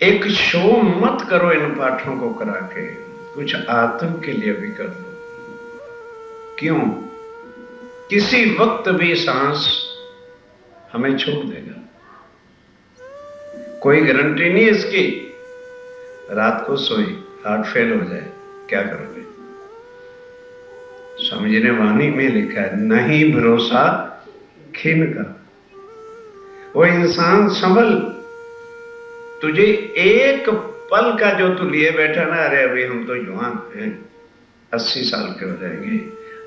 एक शो मत करो इन पाठों को करा के, कुछ आत्म के लिए भी कर लो। क्यों? किसी वक्त भी सांस हमें छोड़ देगा, कोई गारंटी नहीं इसकी। रात को सोई, हार्ट फेल हो जाए, क्या करोगे? स्वामी जी ने वाणी में लिखा है, नहीं भरोसा खिन का। वो इंसान संभल, तुझे एक पल का जो तू लिए बैठा ना, अरे अभी हम तो जवान हैं, 80 साल के हो जाएंगे,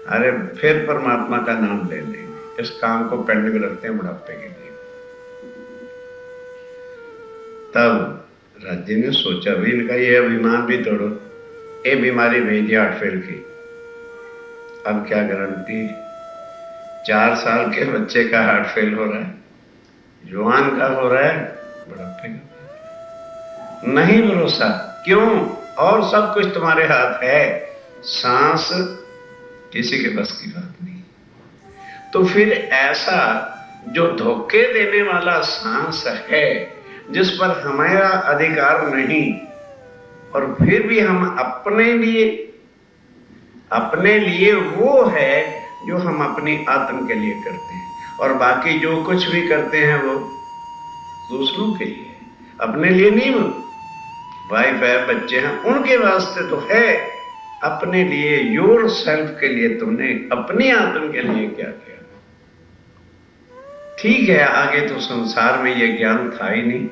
अरे फिर परमात्मा का नाम ले लेंगे, इस काम को पेंडिंग रखते हैं बुढ़ापे के लिए। तब राज्य ने सोचा भी, इनका ये अभिमान भी तोड़ो, ये बीमारी भेजी हार्ट फेल की, अब क्या गारंटी? 4 साल के बच्चे का हार्ट फेल हो रहा है, जवान का हो रहा है, बुढ़ापे का नहीं भरोसा। क्यों? और सब कुछ तुम्हारे हाथ है, सांस किसी के बस की बात नहीं। तो फिर ऐसा जो धोखे देने वाला सांस है, जिस पर हमारा अधिकार नहीं, और फिर भी हम अपने लिए वो है जो हम अपनी आत्म के लिए करते हैं, और बाकी जो कुछ भी करते हैं वो दूसरों के लिए, अपने लिए नहीं। वो वाइफ है, बच्चे हैं, उनके वास्ते तो है, अपने लिए, योर सेल्फ के लिए तुमने अपनी आत्म के लिए क्या किया? ठीक है, आगे तो संसार में ये ज्ञान था ही नहीं।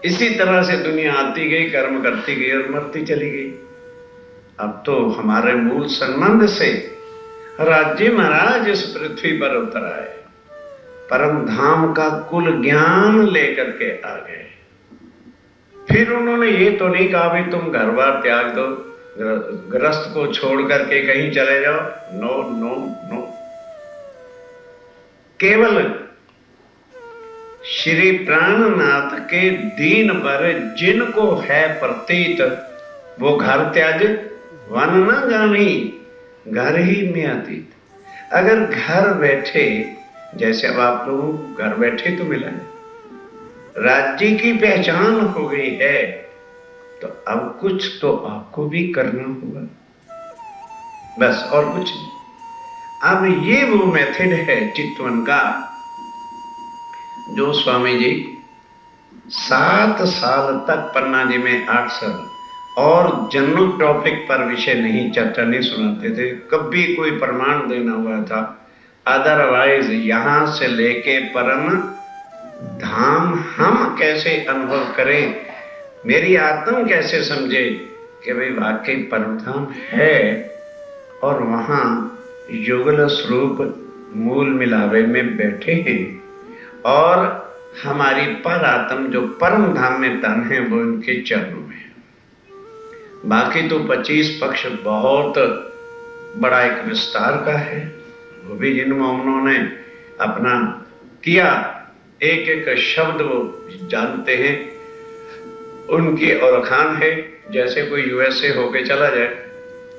इसी तरह से दुनिया आती गई, कर्म करती गई और मरती चली गई। अब तो हमारे मूल संबंध से राज्य महाराज इस पृथ्वी पर उतर आए, परम धाम का कुल ज्ञान लेकर के आ गए। फिर उन्होंने ये तो नहीं कहा भी तुम घर बार त्याग दो, गृहस्थ को छोड़ करके कहीं चले जाओ। नो नो नो, केवल श्री प्राणनाथ के दीन पर जिनको है प्रतीत, वो घर त्याज वन न जानी, घर ही में अतीत। अगर घर बैठे, जैसे अब आप लोग घर बैठे तो मिला है, राज्य की पहचान हो गई है, तो अब कुछ तो आपको भी करना होगा, बस और कुछ नहीं। अब ये वो मेथड है चितवन का, जो स्वामी जी 7 साल तक पन्ना जी में 8 साल और जनरल टॉपिक पर विषय नहीं, चर्चा नहीं सुनाते थे, कभी कोई प्रमाण देना हुआ था। अदरवाइज यहां से लेके परम धाम हम कैसे अनुभव करें, मेरी आत्म कैसे समझे कि भाई वाकई परम धाम है, और वहां युगल स्वरूप मूल मिलावे में बैठे हैं, और हमारी पर आत्म जो परम धाम में तन है वो उनके चरणों में है। बाकी तो 25 पक्ष बहुत बड़ा एक विस्तार का है, वो भी जिनमें उन्होंने अपना किया, एक एक शब्द वो जानते हैं, उनकी और खान है। जैसे कोई यूएसए होके चला जाए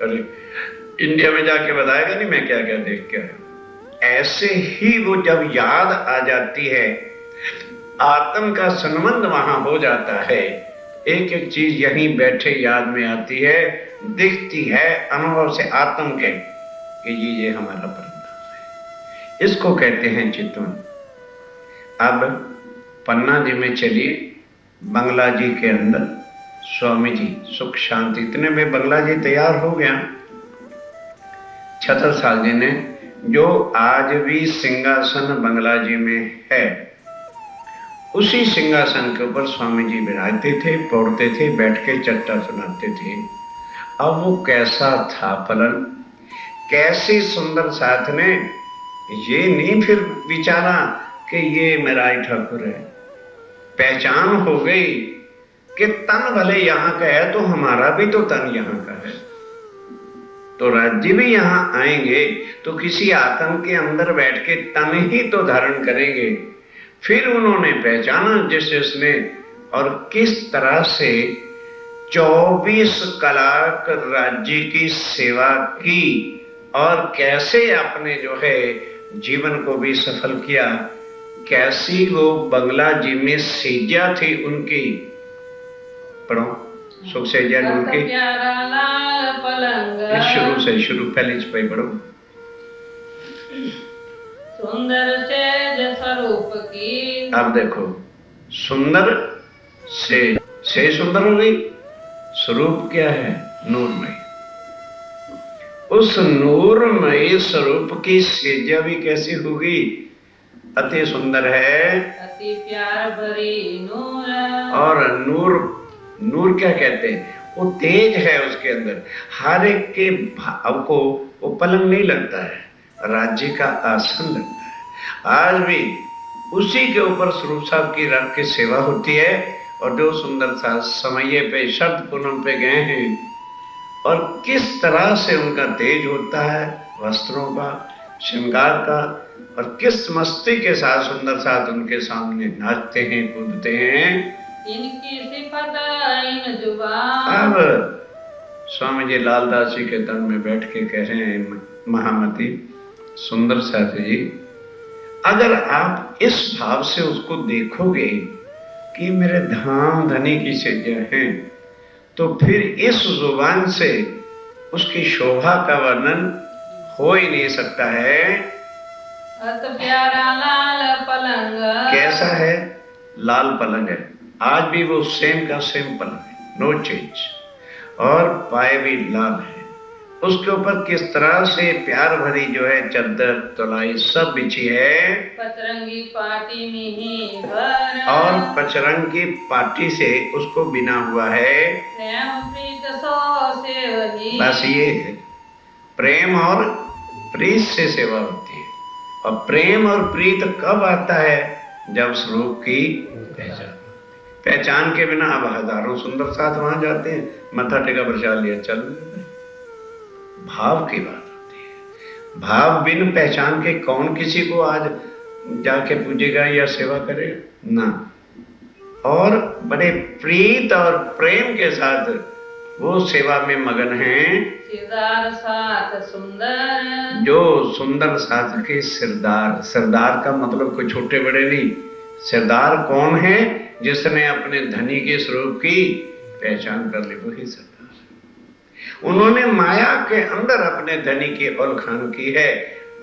और इंडिया में जाके बताएगा नहीं मैं क्या क्या देख के आया, ऐसे ही वो जब याद आ जाती है, आत्म का संबंध वहां हो जाता है, एक एक चीज यहीं बैठे याद में आती है, दिखती है अनुभव से आत्म के कि ये हमारा परिणाम है। इसको कहते हैं चितवन। अब पन्ना जी में चलिए, बंगला जी के अंदर स्वामी जी सुख शांति, इतने में बंगला जी तैयार हो गया। छत्रसाल जी ने, जो आज भी सिंहासन बंगला जी में है, उसी सिंहासन के ऊपर स्वामी जी विराजते थे, पौड़ते थे, बैठ के चर्चा सुनाते थे। अब वो कैसा था फलन, कैसी सुंदर साथ ने ये नहीं फिर विचारा कि ये मेरा ही ठाकुर है, पहचान हो गई कि तन भले यहाँ का है तो हमारा भी तो तन यहाँ का है, तो राज्य भी यहाँ आएंगे तो किसी आत्म के अंदर बैठ के तन ही तो धारण करेंगे। फिर उन्होंने पहचाना जिसने और किस तरह से 24 कलाक राज्य की सेवा की, और कैसे अपने जो है जीवन को भी सफल किया। कैसी वो बंगला जी में सेजा थी उनकी, पढ़ो, सुख सेजा नूर की, प्यारा लाल पलंग, शुरू पहले पे पढ़ो। सुंदर सेज स्वरूप की, अब देखो सुंदर से सुंदर हो गई, स्वरूप क्या है? नूरमय। उस नूरमय स्वरूप की सेजा भी कैसी होगी? अति सुंदर है, अति प्यार भरी नूर। और नूर, नूर क्या कहते हैं? वो तेज है उसके अंदर। हर एक के भाव को वो पलंग नहीं लगता है, राज्य का आसन लगता है। आज भी उसी के ऊपर स्वरूप साहब की रख की सेवा होती है। और जो सुंदर सा समय पे शरद पूनम पे गए हैं, और किस तरह से उनका तेज होता है वस्त्रों का, श्रृंगार का, और किस मस्ती के साथ सुंदर साथ उनके सामने नाचते हैं, कूदते हैं। इनकी सिफत इन जुबान। अब स्वामी जी लालदास जी के तन में बैठ के कह रहे हैं, महामती सुंदर साथ जी, अगर आप इस भाव से उसको देखोगे कि मेरे धाम धनी की सेजा है, तो फिर इस जुबान से उसकी शोभा का वर्णन हो ही नहीं सकता है। अत प्यारा लाल पलंग, कैसा है? लाल पलंग है। आज भी वो सेम का सेम पलंग है, नो चेंज, और पाए भी लाल है। उसके ऊपर किस तरह से प्यार भरी जो है चद्दर तलाई सब बिछी है, पचरंगी पाटी में भर, और पचरंगी पाटी से उसको बिना हुआ है। प्रेम प्रीत सो सेवनी, बस ये है, प्रेम और प्रीत से सेवा होती है। और प्रेम और प्रीत कब आता है? जब स्वरूप की पहचान के बिना अब हजारों सुंदर साथ वहां जाते हैं, मत्था टेका प्रसाद लिया चल। भाव की बात होती है। भाव बिन पहचान के कौन किसी को आज जाके पूजेगा या सेवा करेगा ना। और बड़े प्रीत और प्रेम के साथ वो सेवा में मगन हैं। सिरदार साथ सुंदर, जो सुंदर साथ के सिरदार, सिरदार का मतलब कोई छोटे बड़े नहीं। सिरदार कौन है? जिसने अपने धनी के स्वरूप की पहचान कर ली, वही सिरदार। उन्होंने माया के अंदर अपने धनी की औलखान की है।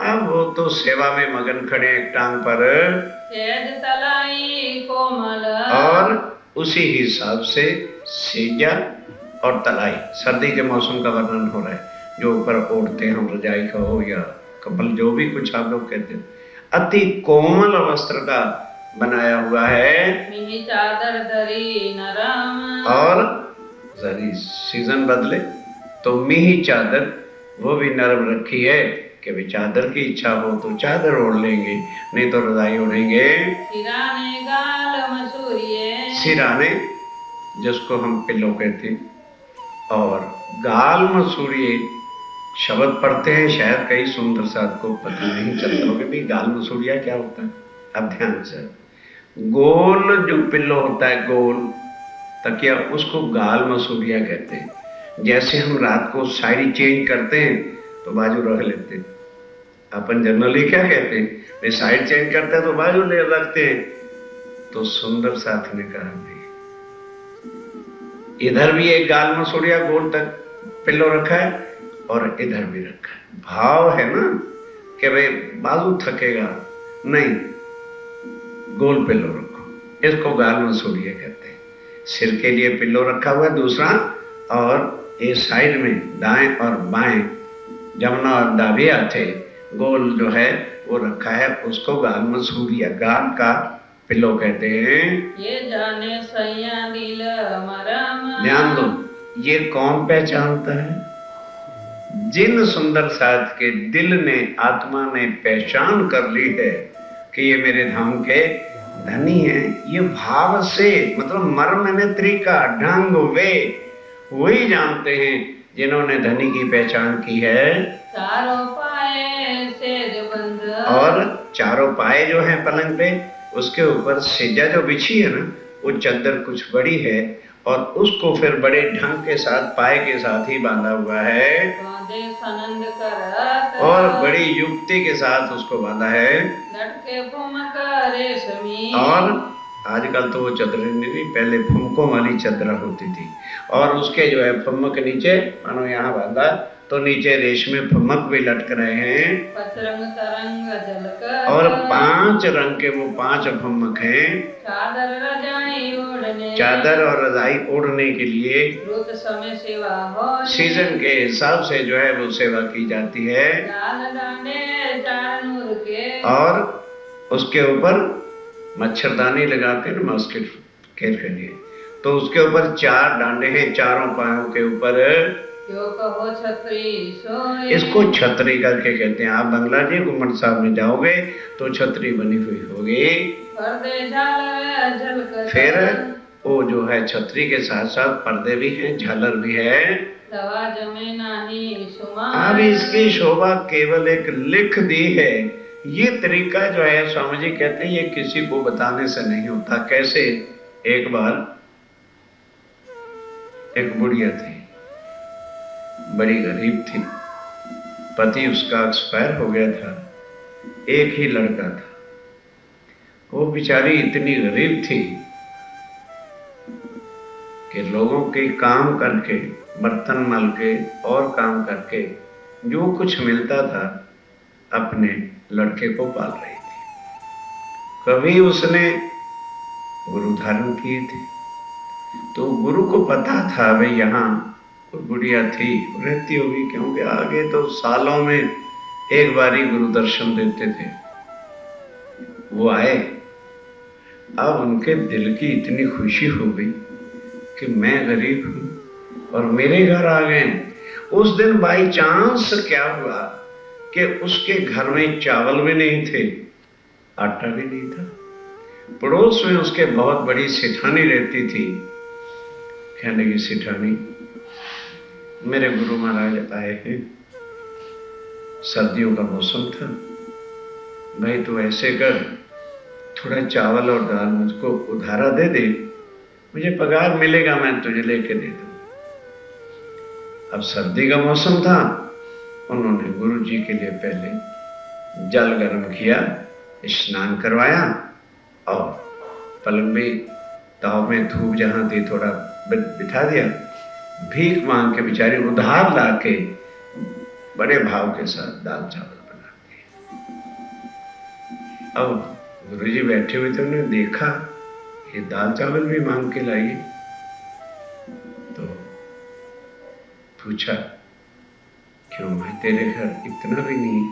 अब वो तो सेवा में मगन खड़े एक टांग पर, सेज तलाई कोमल, और उसी हिसाब से सेजा और तलाई, सर्दी के मौसम का वर्णन हो रहा है, जो ऊपर ओढ़ते हैं हम, रजाई का हो या कपल, जो भी कुछ आप लोग कहते हैं, अति कोमल वस्त्र का बनाया हुआ है। मिही चादर धरी नरम, और जरी सीजन बदले तो मिही चादर वो भी नरम रखी है कि भी चादर की इच्छा हो तो चादर ओढ़ लेंगे, नहीं तो रजाई ओढ़ेंगे। सिराने गाल मसूरिये, सिराने जिसको हम पिल्लो कहते हैं, और गाल मसूरिये शब्द पढ़ते हैं, शायद कई सुंदर साथ को पता नहीं चलता होगा भी गाल मसूरिया क्या होता है। अब ध्यान से, गोल जो पिल्लो होता है, गोल तकिया, उसको गाल मसूरिया कहते हैं। जैसे हम रात को साड़ी चेंज करते हैं तो बाजू रख लेते हैं, अपन जनरली क्या कहते हैं, वे साइड चेंज करते हैं तो बाजू ले रखते हैं। तो सुंदर साथ ने कहा नहीं, इधर भी एक गाल मसूरिया गोल तक पिल्लो रखा है और इधर भी रखा है। भाव है ना कि भाई बाजू थकेगा नहीं, गोल पिल्लो रखो, इसको गाल मसूरिया कहते हैं। सिर के लिए पिल्लो रखा हुआ है दूसरा, और ये साइड में दाएं और बाएं जमुना और दाबिया थे, गोल जो है वो रखा है, उसको गाल मसूरिया, गाल का पिल्लो कहते हैं। ये जाने सैया दिल मरम, ध्यान दो, ये कौन पहचानता है? जिन सुंदर साथ के दिल ने, आत्मा ने पहचान कर ली है कि ये मेरे धाम के धनी है, ये भाव से, मतलब मर्म नेत्री का ढंग वे वही जानते हैं जिन्होंने धनी की पहचान की है। चारों पाए सेज बंद, और चारों पाए जो हैं पलंग पे, उसके ऊपर सेजा जो बिछी है ना, वो चद्दर कुछ बड़ी है, और उसको फिर बड़े ढंग के साथ पाए के साथ ही बांधा हुआ है बांधे सनंद करत और बड़ी युक्ति के साथ उसको बांधा है। लटके फुमक रेशमी और आजकल तो वो चदरें नहीं, पहले फुमकों वाली चदरा होती थी और उसके जो है फुमक नीचे मानो यहाँ बांधा तो नीचे रेशमी फुमक भी लटक रहे हैं पचरंग तरंग झलक और 5 रंग के वो 5 फुमक हैं। चादर रजाई ओढ़ने चादर और रजाई ओढ़ने के लिए रुत समय सेवा हो सीजन के हिसाब से जो है वो सेवा की जाती है। लाल डांडे चार नूर के और उसके ऊपर मच्छरदानी लगाते हैं मॉस्किटो केयर के लिए, तो उसके ऊपर 4 डांडे हैं चारों पायों के ऊपर। क्यों कहो छतरी सोए इसको छतरी करके कहते हैं। आप बांग्लादेश घुमट साहब में जाओगे तो छतरी बनी हुई होगी। पर्दे झालर झलक फिर वो जो है छतरी के साथ साथ पर्दे भी हैं, झालर भी है। दवा जमे नाही सुमा अब इसकी शोभा केवल एक लिख दी है। ये तरीका जो है स्वामी जी कहते हैं ये किसी को बताने से नहीं होता। कैसे? एक बार एक बुढ़िया थी, बड़ी गरीब थी, पति उसका एक्सपायर हो गया था, एक ही लड़का था। वो बेचारी इतनी गरीब थी कि लोगों के काम करके, बर्तन मल के और काम करके जो कुछ मिलता था अपने लड़के को पाल रही थी। कभी उसने गुरु धारण किए थे तो गुरु को पता था भाई यहाँ बुढ़िया थी, रहती होगी, क्योंकि आगे तो सालों में एक बार ही गुरु दर्शन देते थे। वो आए, अब उनके दिल की इतनी खुशी हो गई कि मैं गरीब हूं और मेरे घर आ गए। उस दिन बाई चांस क्या हुआ कि उसके घर में चावल भी नहीं थे, आटा भी नहीं था। पड़ोस में उसके बहुत बड़ी सेठानी रहती थी। कहने लगी, सेठानी मेरे गुरु महाराज आए हैं, सर्दियों का मौसम था, भाई तू ऐसे कर, थोड़ा चावल और दाल मुझको उधारा दे दे, मुझे पगार मिलेगा मैं तुझे लेके दे दूं। अब सर्दी का मौसम था, उन्होंने गुरु जी के लिए पहले जल गर्म किया, स्नान करवाया और पलंग में ताव में धूप जहां थी थोड़ा बिठा दिया। भीख मांग के बेचारी उधार लाके बड़े भाव के साथ दाल चावल बना दिए। अब गुरुजी बैठे हुए थे, उन्होंने देखा ये दाल चावल भी मांग के लाई, तो पूछा क्यों भाई तेरे घर इतना भी नहीं?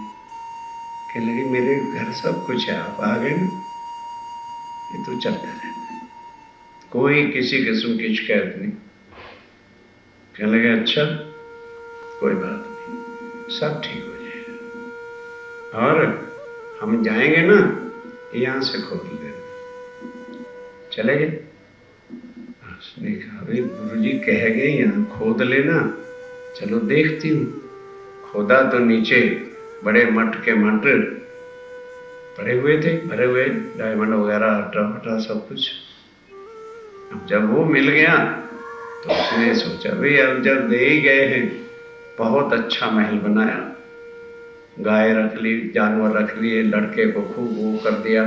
कहने लगी मेरे घर सब कुछ है, आप आ गए ना, ये तो चलता रहता है, कोई किसी किस्म की शिकायत नहीं। कहने लगे अच्छा कोई बात नहीं, सब ठीक हो जाएगा और हम जाएंगे ना यहां से खोद लेना। चले गए। उसने कहा भाई गुरुजी कह गए यहाँ खोद लेना, चलो देखती हूँ। खोदा तो नीचे बड़े मट के मट पड़े हुए थे, भरे हुए डायमंड वगैरह, आटा वटा सब कुछ। अब जब वो मिल गया तो उसने सोचा भाई अब जब दे ही गए हैं, बहुत अच्छा महल बनाया, गाय रख ली, जानवर रख लिए, लड़के को खूब वो कर दिया।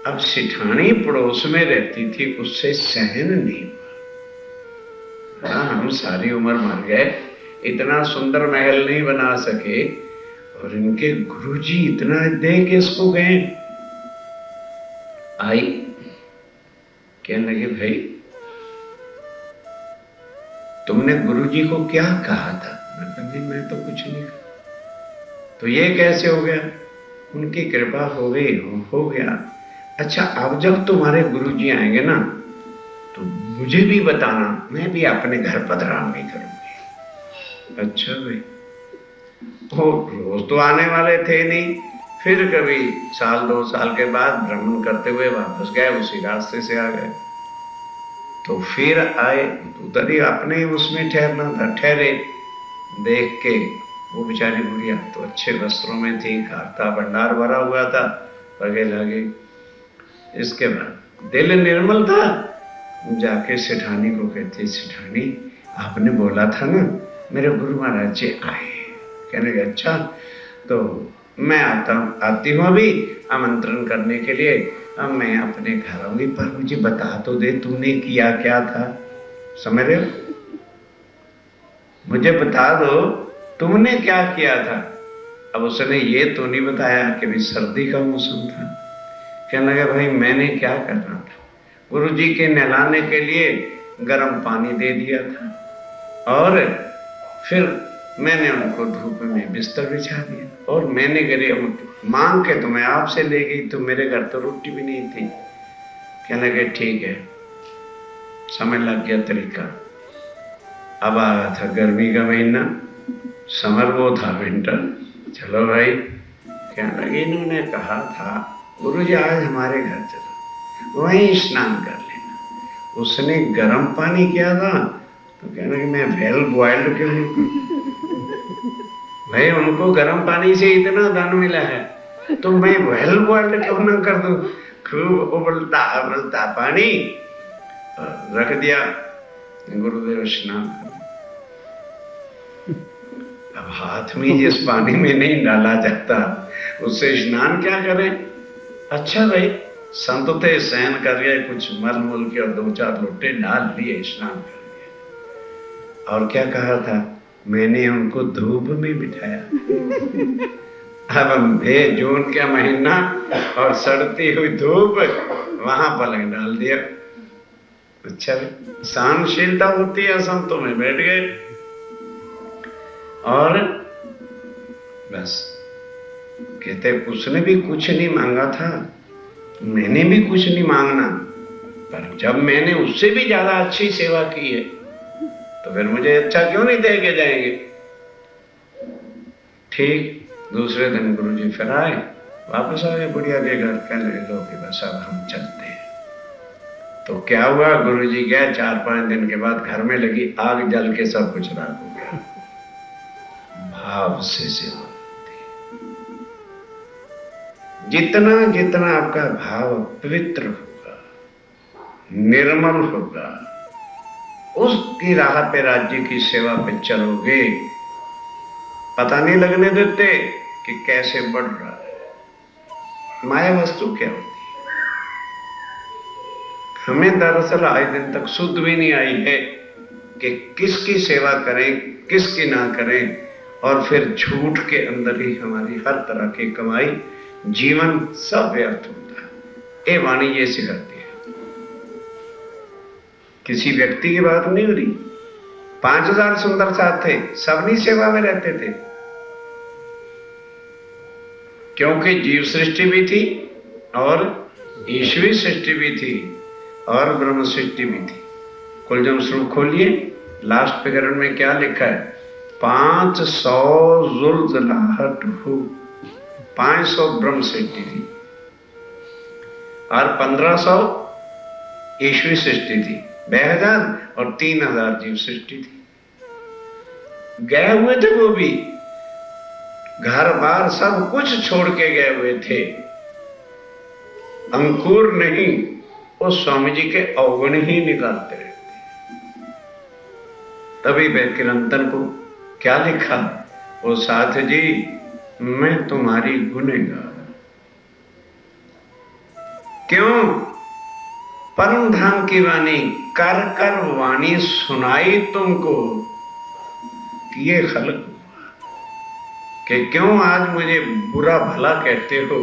अब सिठानी पड़ोस में रहती थी, उससे सहन नहीं हुआ। हाँ, हम सारी उम्र मर गए, इतना सुंदर महल नहीं बना सके और इनके गुरुजी इतना दे के इसको गए। आई, कहने लगे भाई तुमने गुरुजी को क्या कहा था? मैं तो कुछ नहीं कहा। तो ये कैसे हो गया? उनकी कृपा हो गई, हो गया। अच्छा अब जब तुम्हारे गुरुजी आएंगे ना तो मुझे भी बताना, मैं भी अपने घर पधराम नहीं करूंगी। अच्छा भाई, वो रोज तो आने वाले थे नहीं, फिर कभी साल 2 साल के बाद भ्रमण करते हुए वापस गए, उसी रास्ते से आ गए। तो फिर आए, उधर ही अपने उसमें ठहरना था, ठहरे। देख के वो बेचारी बुढ़िया तो अच्छे वस्त्रों में थी, खाता भंडार भरा हुआ था, पगे लगे। इसके बाद दिल निर्मल था, जाके सेठानी को कहती, सेठानी आपने बोला था ना मेरे गुरु महाराज जी आए। कहने लगे अच्छा तो मैं आती हूँ अभी आमंत्रण करने के लिए, अब मैं अपने घर आऊंगी, पर मुझे बता तो दे तूने किया क्या था। समझ रहे हो, मुझे बता दो तुमने क्या किया था। अब उसने ये तो नहीं बताया कि भी सर्दी का मौसम था। कहने लगा भाई मैंने क्या करना था, गुरुजी के नहलाने के लिए गर्म पानी दे दिया था और फिर मैंने उनको धूप में बिस्तर बिछा दिया और मैंने गरीब मांग के तो मैं आपसे ले गई, तो मेरे घर तो रोटी भी नहीं थी। कहने लगे ठीक है, समझ लग गया तरीका। अब आ रहा था गर्मी का महीना, समर वो था विंटर। चलो भाई, कहने लगे इन्होंने कहा था गुरुजी आज हमारे घर चलो वहीं स्नान कर लेना। उसने गर्म पानी किया था तो कहने लगे मैं वेल बॉइल्ड क्यों नहीं करूं? भाई उनको गर्म पानी से इतना दान मिला है तो मैं वेल बॉइल्ड क्यों ना कर दूं? खूब उबलता उबलता पानी रख दिया, गुरुदेव स्नान। अब हाथ में जिस पानी में नहीं डाला जाता उससे स्नान क्या करें। अच्छा भाई संत थे, सहन कर गए, कुछ मल मुल के और 2-4 लोटे डाल लिए, स्नान कर लिए। और क्या कहा था, मैंने उनको धूप में बिठाया। अब जून का महीना और सड़ती हुई धूप, वहां पलंग डाल दिया। अच्छा सहनशीलता होती है, संतों में बैठ गए और बस कहते उसने भी कुछ नहीं मांगा था, मैंने भी कुछ नहीं मांगना, पर जब मैंने उससे भी ज्यादा अच्छी सेवा की है तो फिर मुझे अच्छा क्यों नहीं दे के जाएंगे। ठीक दूसरे दिन गुरुजी फिर आए, वापस आ गए बुढ़िया के घर। कहने लो कि बस अब हम चलते हैं। तो क्या हुआ, गुरुजी गए, 4-5 दिन के बाद घर में लगी आग, जल के सब कुछ राख हो गया। भाव से सेवा जितना जितना आपका भाव पवित्र होगा, निर्मल होगा, उसकी राह पे राज्य की सेवा पे चलोगे, पता नहीं लगने देते कि कैसे बढ़ रहा है। माया वस्तु क्या होती है, हमें दरअसल आज दिन तक शुद्ध भी नहीं आई है कि किसकी सेवा करें किसकी ना करें, और फिर झूठ के अंदर ही हमारी हर तरह की कमाई, जीवन सब व्यर्थ होता है। ये वाणी ये सिखाती है। किसी व्यक्ति की बात नहीं हो रही, 5000 सुंदर साथ थे, सबनी सेवा में रहते थे, क्योंकि जीव सृष्टि भी थी और ईश्वरी सृष्टि भी थी और ब्रह्म सृष्टि भी थी। कुलजम स्वरूप खोलिए, लास्ट फिगर में क्या लिखा है, 500 जुल्जलाहट हो, 500 ब्रह्म सृष्टि थी और 1500 ईश्वरी सृष्टि थी, 2000 और 3000 जीव सृष्टि थी। गए हुए थे वो भी, घर बार सब कुछ छोड़ के गए हुए थे। अंकुर नहीं, वो स्वामी जी के अवगुण ही निकालते रहते। तभी किरंतन को क्या लिखा, वो साथ जी मैं तुम्हारी गुनहगार। क्यों, परम धाम की वाणी कर कर वाणी सुनाई तुमको कि ये खलक कि क्यों आज मुझे बुरा भला कहते हो,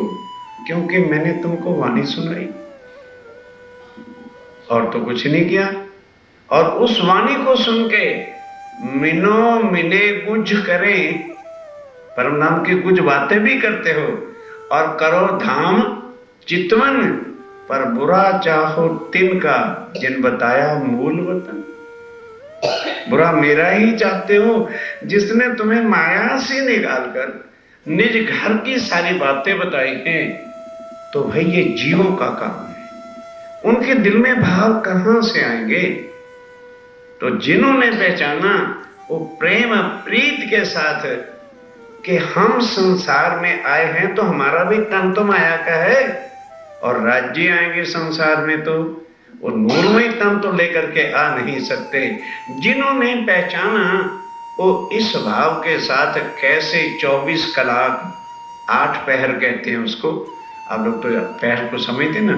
क्योंकि मैंने तुमको वाणी सुनाई और तो कुछ नहीं किया। और उस वाणी को सुन के मिनो मिने गुज करें, परम नाम की कुछ बातें भी करते हो और करो धाम चितवन, पर बुरा चाहो तिनका जिन बताया मूल वतन। बुरा मेरा ही चाहते हो जिसने तुम्हें माया से निकालकर निज घर की सारी बातें बताई हैं। तो भाई ये जीवों का काम है, उनके दिल में भाव कहां से आएंगे। तो जिन्होंने पहचाना वो प्रेम प्रीत के साथ कि हम संसार में आए हैं तो हमारा भी तन तो माया का है, और राज्य आएंगे संसार में तो वो नूरमय तन तो लेकर के आ नहीं सकते। जिन्होंने पहचाना वो इस भाव के साथ कैसे 24 कलाक 8 पहर कहते हैं उसको, आप लोग तो पहर को समझते ना,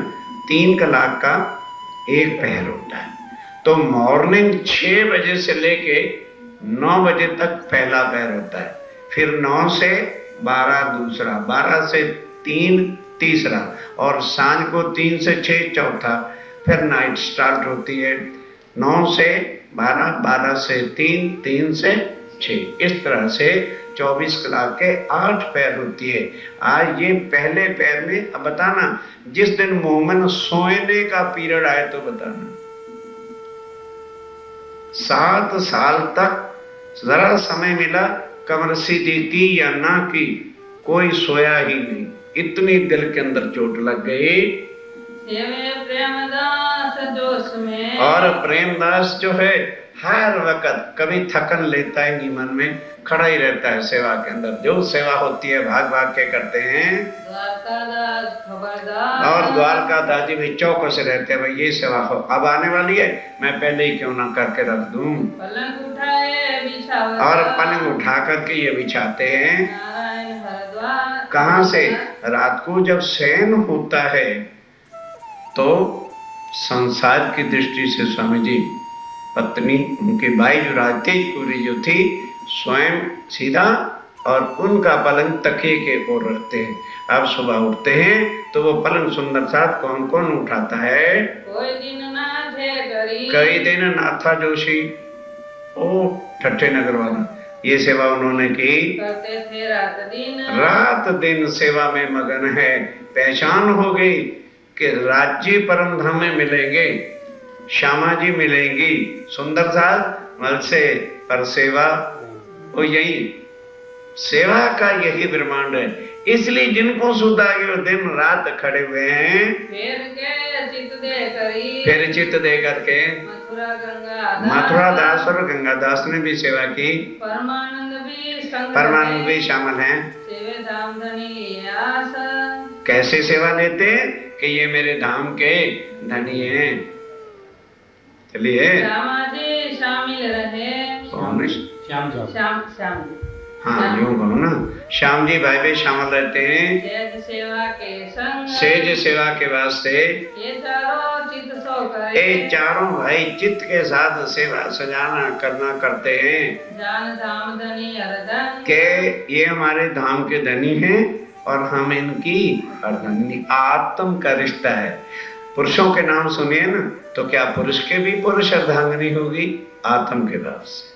3 कलाक का एक पहर होता है। तो मॉर्निंग 6 बजे से लेके 9 बजे तक पहला पहर होता है, फिर 9 से 12 दूसरा, 12 से 3 तीसरा, और सांझ को 3 से 6 चौथा, फिर नाइट स्टार्ट होती है 9 से 12, 12 से 3, 3 से 6, इस तरह से 24 कलाक के 8 पैर होती है। आज ये पहले पैर में, अब बताना जिस दिन मोमन सोने का पीरियड आए तो बताना, 7 साल तक जरा समय मिला, कमर सीधी की या ना की, कोई सोया ही नहीं, इतनी दिल के अंदर चोट लग गई। प्रेमदास जोश में, और प्रेमदास जो है हर वक्त कभी थकन लेता ही नहीं, मन में खड़ा ही रहता है सेवा के अंदर। जो सेवा होती है भाग भाग के करते हैं। द्वारकादास खबरदार, और द्वारकादास जी भी चौकस रहते हैं, भाई ये सेवा हो अब आने वाली है, मैं पहले ही क्यों ना करके रख दूं। पलंग उठाए बिछावता, और पलंग उठा करके ये बिछाते हैं। नारायण हरद्वार, कहां से? रात को जब शयन होता है तो संसार की दृष्टि से स्वामी जी पत्नी उनकी बाई जो राजतेजपुरी जो थी स्वयं सीधा, और उनका पलंग तकिए के ओर रखते हैं। अब सुबह उठते हैं तो वो पलंग सुंदर साथ कौन कौन उठाता है? कोई दिन ना थे करी, कई दिन नाथा जोशी, ओ ठट्ठे नगर वाला, ये सेवा उन्होंने की। करते थे रात दिन सेवा में मगन है। पहचान हो गई कि राज्य परम धाम में मिलेंगे, श्यामा जी मिलेंगी, सुंदर साथ मल से, पर सेवा वो यही सेवा का यही ब्रह्मांड है। इसलिए जिनको सुधा के वो दिन रात खड़े हुए हैं, फिर चित्त दे करके मथुरा दास और गंगा दास ने भी सेवा की, परमानंद भी शामिल हैं। कैसे सेवा लेते कि ये मेरे धाम के धनी हैं। चलिए शामिल रहे, कौन? श्याम हाँ यूं कहो ना, श्याम जी भाई भी शामिल रहते हैं सेज सेवा के संग, सेज सेवा के वास्ते। ये चारों चित्त सो करे, ये चारों भाई चित्त के साथ सेवा सजाना करना करते हैं। जान धाम धनी हरदन, के ये हमारे धाम के धनी हैं और हम इनकी अर्धनी। आत्म का रिश्ता है। पुरुषों के नाम सुनिए ना तो क्या पुरुष के भी पुरुष अर्धांगिनी होगी? आत्म के भाव से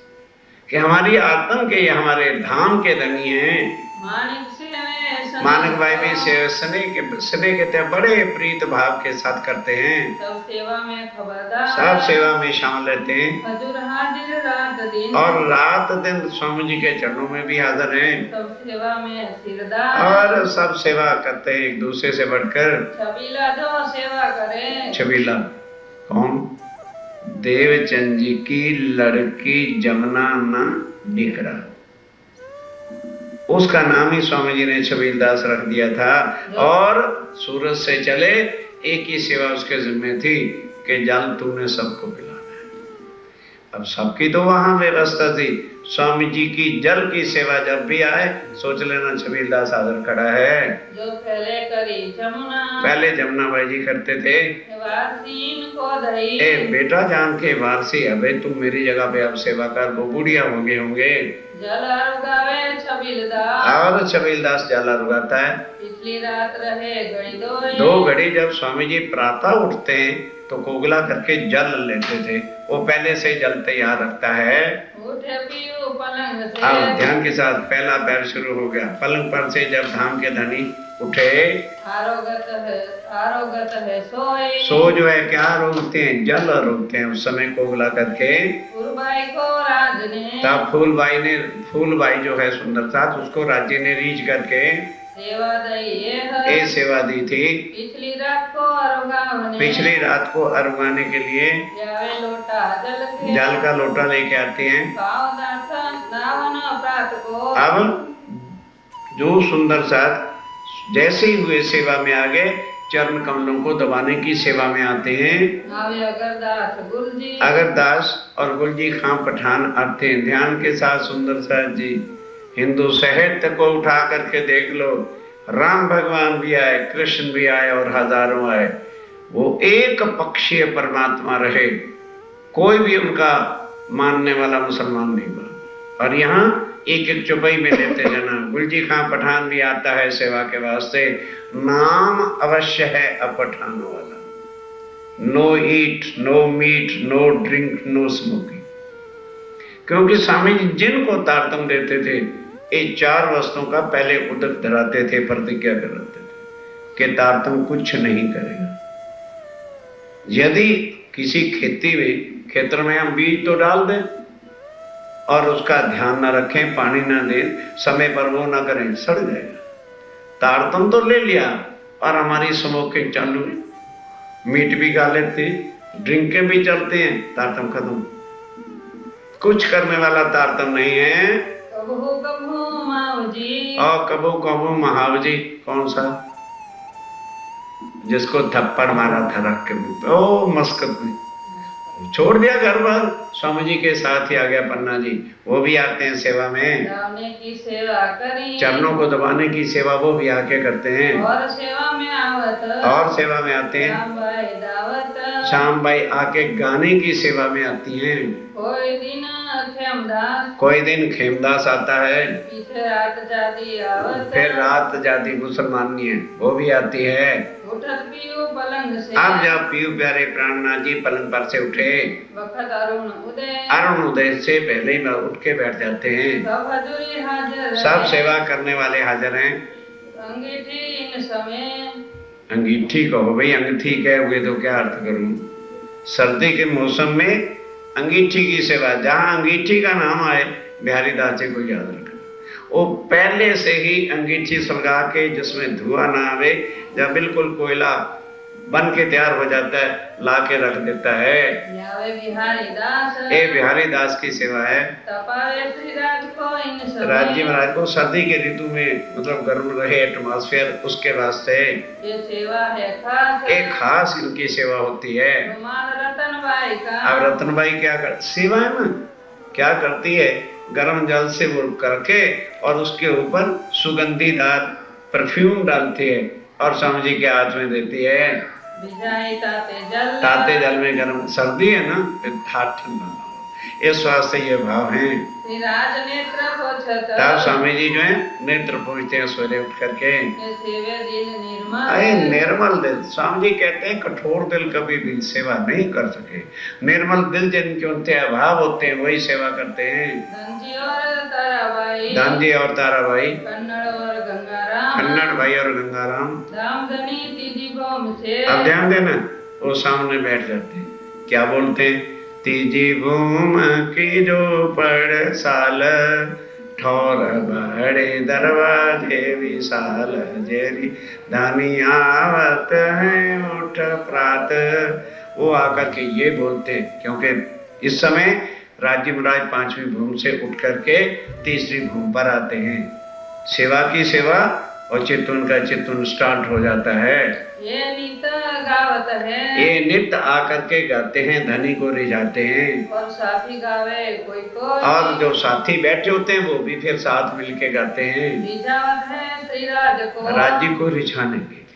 कि हमारी आत्म के, ये हमारे धाम के धनी हैं। मानक भाई भी स्नेह कहते बड़े प्रीत भाव के साथ करते हैं। सब सेवा में खबरदार, सब सेवा में शामिल रहते हैं। हजूर हाजिर रात दिन, और रात दिन स्वामी जी के चरणों में भी हाजिर हैं। सब सेवा में सिरदार, और सब सेवा करते हैं एक दूसरे से बढ़कर। छबीला जो सेवा करे, छबीला कौन? देवचंद जी की लड़की जमुना ना निकरा, उसका नाम ही स्वामी जी ने छबीलदास रख दिया था। और सूरत से चले एक ही सेवा उसके जिम्मे थी कि जल तूने सबको पिलाना है। अब सबकी तो वहां व्यवस्था थी। स्वामी जी की जल की सेवा जब भी आए सोच लेना छबीलदास हाजिर खड़ा है। जो पहले करी जमुना, पहले जमुना भाई जी करते थे। वारसीन को दही, ए बेटा जान के वारसी, अबे तुम मेरी जगह पे अब सेवा कर, वो बुढ़िया होंगे। जल रुगावे छबीलदास, और छबीलदास जल रुगाता है। पिछली रात रहे घड़ी दो घड़ी जब स्वामी जी प्रातः उठते हैं तो कोगला करके जल लेते थे। वो पहले से जल तैयार रखता है। उठे पियो पलंग से, अब ध्यान के साथ पहला पैर शुरू हो गया। पलंग पर से जब धाम के धनी उठे, आरोगत है सोए, सो जो है क्या रोकते हैं? जल रोकते हैं। उस समय कोगला करके फूलबाई को राज ने, तब फूलबाई जो है सुंदर साथ, उसको राज्य ने रीझ करके सेवा दई ये सेवा दी थी। पिछली रात को अरुगाने, पिछली रात को अरुगाने के लिए जावे लोटा जल के, जल का लोटा लेके आते हैं। पाँव दर्शन नावन प्रात को, अब जो सुंदर साथ जैसे ही हुए सेवा में आ गए, चरण कमलों को दबाने की सेवा में आते हैं। आवे अगरदास गुलजी, अगरदास और गुलजी खां पठान आते हैं। ध्यान के साथ सुंदर साहब जी, हिंदू साहित्य को उठा करके देख लो, राम भगवान भी आए, कृष्ण भी आए और हजारों आए, वो एक पक्षीय परमात्मा रहे, कोई भी उनका मानने वाला मुसलमान नहीं बना। और यहाँ एक एक चौपाई में लेते जाना। गुलजी खां पठान भी आता है सेवा के वास्ते, नाम अवश्य है अपठान वाला। No eat, no meat, no drink, no smoking. क्योंकि स्वामी जी जिनको तारतम देते थे, ये 4 वस्तुओं का पहले उदक धराते थे, प्रतिज्ञा कराते थे कि तारतम कुछ नहीं करेगा। यदि किसी खेती में, क्षेत्र में हम बीज तो डाल दें और उसका ध्यान ना रखें, पानी ना दें, समय पर वो ना करें, सड़ जाएगा। तारतम तो ले लिया और हमारी स्मोकिंग चालू है, मीट भी खा लेते हैं, ड्रिंकें भी चलते हैं, तारतम खत्म। कुछ करने वाला तारतम नहीं है। कबहू कबहू मावजी, और कबू कबू महावजी, कौन सा, जिसको थप्पड़ मारा था रख के, ओ मस्कत में छोड़ दिया घर बार, स्वामी जी के साथ ही आ गया पन्ना जी, वो भी आते हैं सेवा में। दबाने की सेवा करी, चरणों को दबाने की सेवा वो भी आके करते हैं। और सेवा में आवत, और सेवा में आते हैं। श्याम भाई दावत, श्याम भाई आके गाने की सेवा में आती हैं। कोई दिन खेमदास, कोई दिन खेमदास आता है, पीछे रात जाती आवत, फिर रात जाती मुसलमानी है, वो भी आती है। उठत पीयू पलंग से, अब जब पीयू प्यारे प्राणनाथ जी पलंग पर से उठे, वक्त अरुण उदय, अरुण उदय से पहले ही उठ के बैठ जाते हैं। सब हजूरी हाजिर, सब सेवा करने वाले हाजिर हैं। अंगीठी इन समय, अंगीठी कहो भाई, अंगीठी कहोगे तो क्या अर्थ करूं। सर्दी के मौसम में अंगीठी की सेवा, जहां अंगीठी का नाम आए बिहारी दास जी को याद रखना। वो पहले से ही अंगीठी सुलगा के, जिसमें धुआं ना आवे, जब बिल्कुल कोयला बन के तैयार हो जाता है, ला के रख देता है। यावे बिहारी दास, ये बिहारी दास की सेवा है। तपावे श्री राज को इन समय, राज्य महाराज को सर्दी के ऋतु में, मतलब गर्म रहे एटमॉस्फेयर, उसके वास्ते ये सेवा है खास, एक खास इनकी सेवा होती है। रुमाल रतनबाई का, अब रतनबाई क्या कर, सेवा है ना, क्या करती है, गर्म जल से वो करके और उसके ऊपर सुगंधीदार परफ्यूम डालती है और स्वामी जी के हाथ में देती है। भिजाई ताते जल, ताते जल में गर्म, सर्दी है ना, हाथ ठंडा ना हो, इस वास्ते ये भाव है। श्री राज नेत्र पोछत, तब स्वामी जी जो है नेत्र पूछते हैं सवेरे उठ करके, ये सेवे दिल निर्मल, अरे निर्मल दिल। स्वामी जी कहते हैं कठोर दिल कभी भी सेवा नहीं कर सके, निर्मल दिल जिनके होते हैं, अभाव होते हैं, वही सेवा करते हैं। धनजी और ताराबाई, दानजी और ताराबाई, कन्नड़ और गंगाराम, कन्नड़ भाई और गंगाराम। धामधनी तीजी भौम से, अब ध्यान देना, वो सामने बैठ जाते हैं, क्या बोलते हैं, तीजी भूम की जो पड़ साल, ठौर बड़े दरवाजे विशाल, जेरी धानी आवत है उठ प्रात। वो आकर के ये बोलते हैं, क्योंकि इस समय राज्य महाराज 5वीं भूम से उठ करके 3री भूम पर आते हैं। सेवा की सेवा और चित्तून का चित्तून स्टार्ट हो जाता है। ये नित गावत है, ये नित्य आकर के गाते हैं, धनी को रिझाते हैं, और साथी गावे कोई कोई, और जो साथी बैठे होते हैं वो भी फिर साथ मिलके गाते हैं, रिझावत है श्री राज को, राज्य को रिझाने के लिए।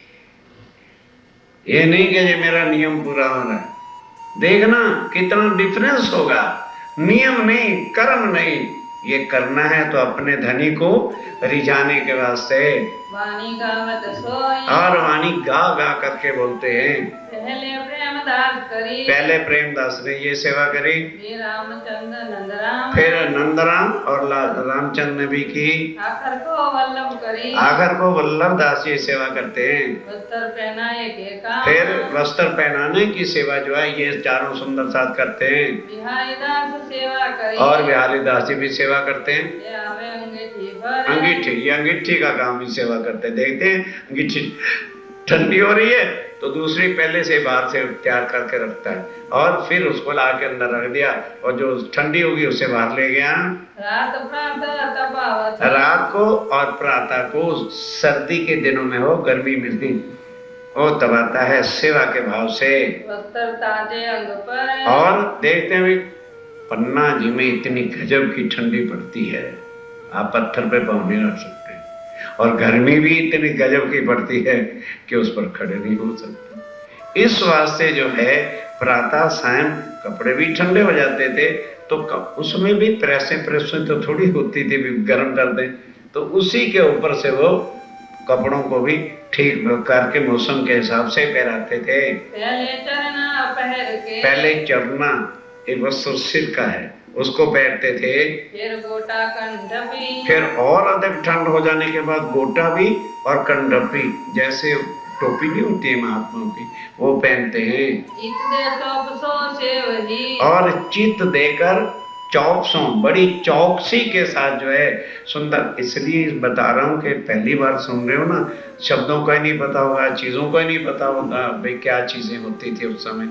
ये नहीं कि ये मेरा नियम पूरा हो रहा है। देखना कितना डिफरेंस होगा, नियम नहीं, कर्म नहीं, ये करना है तो अपने धनी को रिझाने के वास्ते। वाणी गावत सोई, और वाणी गा गा करके बोलते हैं। पहले प्रेमदास करी, पहले प्रेमदास ने ये सेवा करी, फिर रामचंद्र नंदराम, फिर नंदराम और रामचंद्र ने भी की, आखिर को वल्लभ करी, आखिर को वल्लभ दास ये सेवा करते हैं। वस्त्र पहनाए के काम, फिर वस्त्र पहनाने की सेवा जो है ये चारों सुंदर साथ करते हैं। बिहारी दास सेवा करी, और बिहारी दास जी भी सेवा करते हैं। ये आवे अंगीठी भर, अंगीठी, ये अंगीठी का काम भी सेवा करते हैं। देखते हैं अंगीठी ठंडी हो रही है तो दूसरी पहले से बाहर से तैयार करके रखता है और फिर उसको ला के अंदर रख दिया, और जो ठंडी होगी उससे बाहर ले गया। रात प्रातः तपावत, रात को और प्रातः को, सर्दी के दिनों में हो, गर्मी में नहीं, वो तब आता है सेवा के भाव से। वस्त्र ताजे अंग पर। और देखते हैं पन्ना जी में इतनी गजब की ठंडी पड़ती है, आप पत्थर पे पाँव नहीं रख सकते, और गर्मी भी इतनी गजब की पड़ती है कि उस पर खड़े नहीं हो सकते। इस वास्ते जो है प्रातः सायं कपड़े भी ठंडे हो जाते थे, तो उसमें भी प्रेसें तो थोड़ी होती थी गर्म कर दें, तो उसी के ऊपर से वो कपड़ों को भी ठीक प्रकार के मौसम के हिसाब से पहनाते थे। पहले चरना एक वस्त्र सिर का है, उसको पहनते थे। फिर गोटा कंढपी। फिर और अधिक ठंड हो जाने के बाद गोटा भी और कंढपी, जैसे टोपी नहीं होती है महात्माओं की, वो पहनते हैं। और चित देकर चौकसों, बड़ी चौकसी के साथ जो है सुंदर, इसलिए बता रहा हूं कि पहली बार सुन रहे हो ना, शब्दों का ही नहीं पता होगा, चीजों का ही नहीं पता होगा भाई क्या चीजें होती थी उस समय।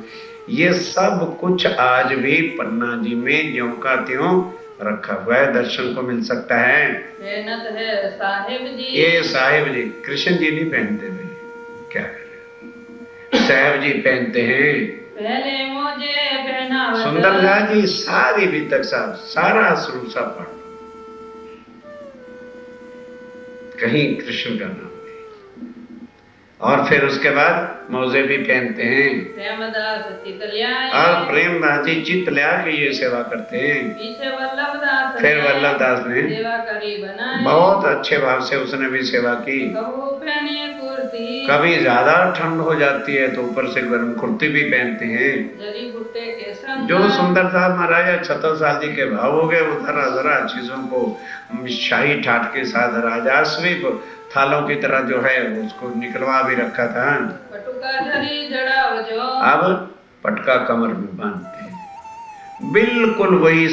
ये सब कुछ आज भी पन्ना जी में ज्यों का त्यों रखा हुआ है, दर्शन को मिल सकता है। साहिब जी। ये साहिब जी, कृष्ण जी नहीं पहनते थे, क्या करें, साहिब जी पहनते हैं। पहले मुझे पहना सुंदरलाल जी सारी भी तक साहब सारा शुरू सा पढ़, कहीं कृष्ण का नाम। और फिर उसके बाद मौजे भी पहनते हैं। प्रेमदास चितलिया। और प्रेमदास जी चितलिया की ये सेवा करते हैं। पीछे वल्लभदास। फिर वल्लभदास ने सेवा करी बनाई। बहुत अच्छे भाव से उसने भी सेवा की। कुर्ती। कभी ज्यादा ठंड हो जाती है तो ऊपर से गर्म कुर्ती भी पहनते हैं। जरी बुट्टे के संग। जो सुंदर साहब महाराजा छत्रसाल जी के भाव हो गए, वो जरा जरा चीजों को शाही ठाट के साथ राजास्वी थालों की तरह जो है उसको निकलवा भी रखा था। अब पटका कमर में बांधते हैं, बिल्कुल वही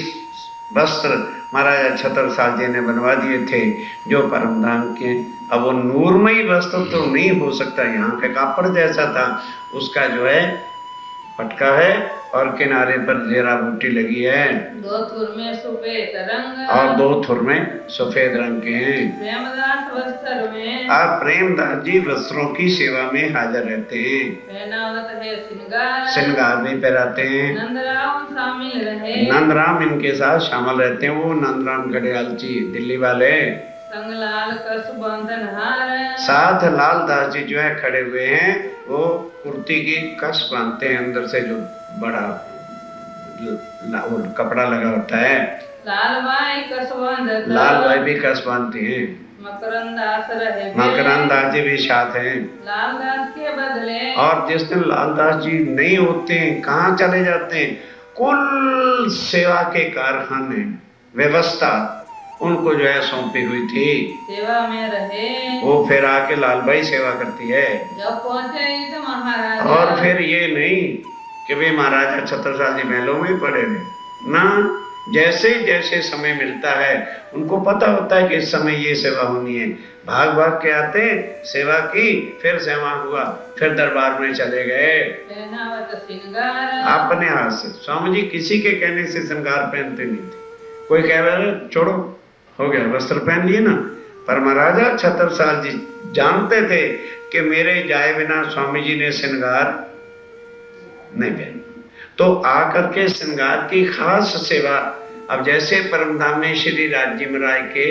वस्त्र महाराजा छत्रसाल जी ने बनवा दिए थे जो परमधाम के। अब वो नूरमयी वस्त्र तो नहीं हो सकता, यहाँ पे कापड़ जैसा था, उसका जो है पटका है और किनारे पर जेरा बूटी लगी है। 2 थुर में सफेद रंग। और 2 थुर में सफेद रंग के हैं। प्रेमदास वस्त्र में। आप प्रेमदास जी वस्त्रों की सेवा में हाजिर रहते हैं। पहनावत है श्रृंगार। श्रृंगार भी पहनाते हैं। नंदराम शामिल रहे। नंदराम इनके साथ शामिल रहते हैं, वो नंदराम घड़ियाल जी दिल्ली वाले। संगलाल कस बंधन हार। साथ लाल दास जी जो है खड़े हुए हैं, वो कुर्ती की कस बांधते हैं, अंदर से जो बड़ा कपड़ा लगा होता है। लाल भाई कस बांधते। लाल भाई भी कस बांधते हैं। मकरंद दास रहे। मकरंद दास जी भी साथ हैं। लाल दास के बदले। और जिस दिन लाल दास जी नहीं होते हैं, कहाँ चले जाते हैं, कुल सेवा के कारखाने व्यवस्था उनको जो है सौंपी हुई थी, सेवा में रहे। वो फिर आके लाल भाई सेवा करती है। जब पहुंचे तो महाराज। और फिर ये नहीं कि भाई महाराजा छत्रसाल जी महलों में पड़े रहे ना, जैसे जैसे समय मिलता है उनको पता होता है कि इस समय ये सेवा होनी है, भाग भाग के आते, सेवा की, फिर सेवा हुआ, फिर दरबार में चले गए। अपने हाथ से स्वामी जी किसी के कहने से श्रृंगार पहनते नहीं थे, कोई कह रहा छोड़ो हो गया वस्त्र पहन लिए ना, पर महाराजा छत्रसाल जी जानते थे कि मेरे जाए बिना स्वामी जी ने श्रृंगार नहीं पहना, तो आकर के श्रृंगार की खास सेवा। अब जैसे परमधाम में श्री राज्य राय के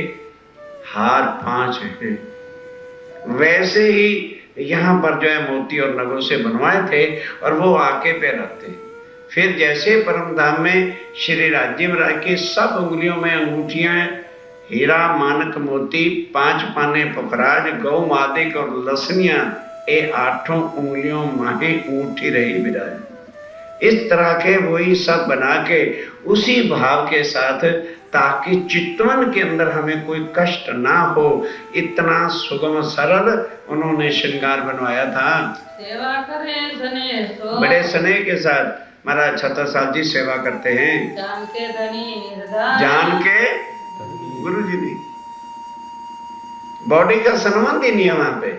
हार 5 हैं, वैसे ही यहाँ पर जो है मोती और नगों से बनवाए थे और वो आके पहनाते। फिर जैसे परमधाम में श्री राज्य राय की सब उंगलियों में अंगूठियां, हीरा मानक मोती, 5 पाने पखराज, गौ मादिक और लसनियां, ये 8 उंगलियों माहे ऊँटी रही विराज। इस तरह के वही सब बना के उसी भाव के साथ, ताकि चितवन के अंदर हमें कोई कष्ट ना हो, इतना सुगम सरल उन्होंने श्रृंगार बनवाया था। सेवा करें सने सो। बड़े स्नेह के साथ महाराज छत्रसाल जी सेवा करते हैं। जान के धनी निर्धार। जान के गुरु जी ने बॉडी का सम्मान ही नहीं है वहां पे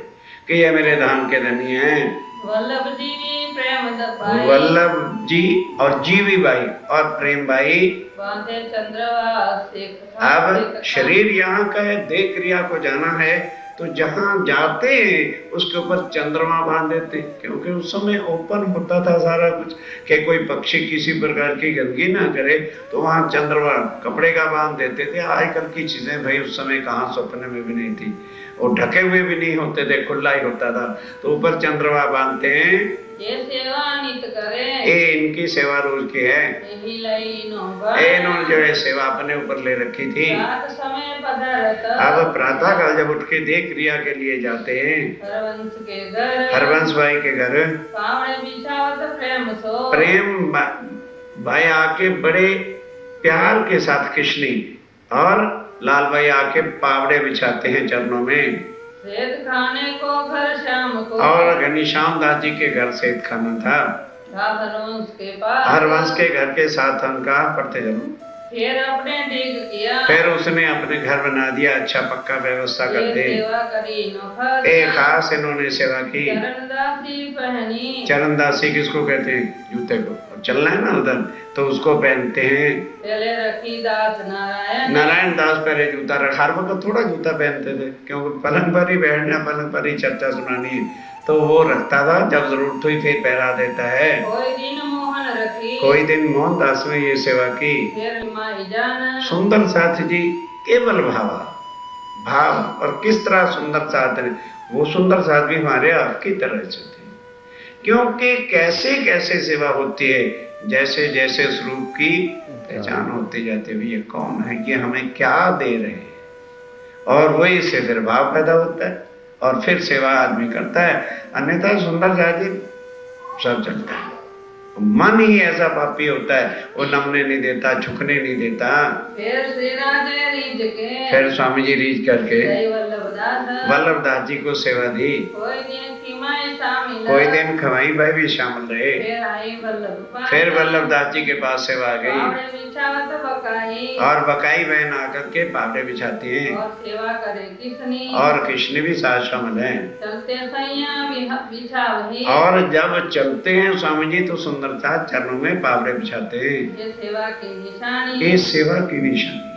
कि ये मेरे धाम के धनी हैं। वल्लभ जी प्रेम दपाई। वल्लभ जी और जीवी बाई और प्रेम बाई। चंद्रवास। अब शरीर यहाँ का है, देह क्रिया को जाना है, तो जहां जाते हैं उसके ऊपर चंद्रमा बांध देते हैं, क्योंकि उस समय ओपन होता था सारा कुछ कि कोई पक्षी किसी प्रकार की गंदगी ना करे, तो वहां चंद्रमा कपड़े का बांध देते थे। आजकल की चीजें भाई उस समय कहाँ सपने में भी नहीं थी, और ढके हुए भी नहीं होते थे, खुला ही होता था, तो ऊपर चंद्रमा बांधते हैं। ये सेवा नित करे, ये इनकी सेवा रोज की है। यही लई नौबत, इन्होंने जो है सेवा अपने ऊपर ले रखी थी। रात समय पधारत, अब प्रातः काल जब उठ के देह क्रिया के लिए जाते हैं हरवंश के घर, हरवंश भाई के घर, पावड़े बिछावत प्रेम सो, प्रेम भाई आके बड़े प्यार के साथ कृष्णी और लाल भाई आके पावड़े बिछाते हैं चरणों में। सेठ खाने को घर शाम को, और घनीश्याम दास जी के घर से खाना था, हरवंश के पास, हरवंश के घर के साथ उनका पढ़ते जन्म। फिर अपने डिग किया, फिर उसने अपने घर बना दिया, अच्छा पक्का व्यवस्था कर ये दे। सेवा करी नौकर, एक खास इन्होंने सेवा की। चरणदासी पहनी, चरणदासी किसको कहते हैं? जूते को। और चलना है ना उधर तो उसको पहनते हैं। पहले रखी दास नारायण, नारायण दास पहले जूता रखा, हर वक्त थोड़ा जूता पहनते थे, क्योंकि पलंग पर ही बैठना, पलंग पर ही चर्चा सुनानी है, तो वो रखता था, जब जरूरत हुई फिर पहरा देता है। कोई दिन मोहन रखी, कोई दिन मोहनदास ने ये सेवा की। फिर माई जान, सुंदर साथ जी केवल भावा भाव, और किस तरह सुंदर साथ है, वो सुंदर साथ भी हमारे आपकी तरह से थे, क्योंकि कैसे कैसे सेवा होती है, जैसे जैसे उस रूप की पहचान होती जाती है, ये कौन है, ये हमें क्या दे रहे हैं, और वही से फिर भाव पैदा होता है, और फिर सेवा आदमी करता है। अन्यथा सुंदर साथ जी सब चलता है, मन ही ऐसा पापी होता है, वो नमने नहीं देता, झुकने नहीं देता। फिर श्री राजे रीझ के, फिर स्वामी जी रीझ करके जय वल्लभदास, वल्लभदास जी को सेवा दी। कोई दिन खिमाई शामिल, कोई दिन खवाई भाई भी शामिल रहे। फिर आई वल्लभ, फिर वल्लभदास जी के पास सेवा आ गई, पावड़े बिछावत बकाई, और बकाई बहन आकर के पावड़े बिछाती हैं, और सेवा करे किसनी, और कृष्ण भी साथ शामिल है। चलते सैया बिछावही, और जब चलते हैं स्वामी जी तो सुंदरता चरणों में पावड़े बिछाते हैं। ये सेवा की निशानी, ये सेवा की निशानी।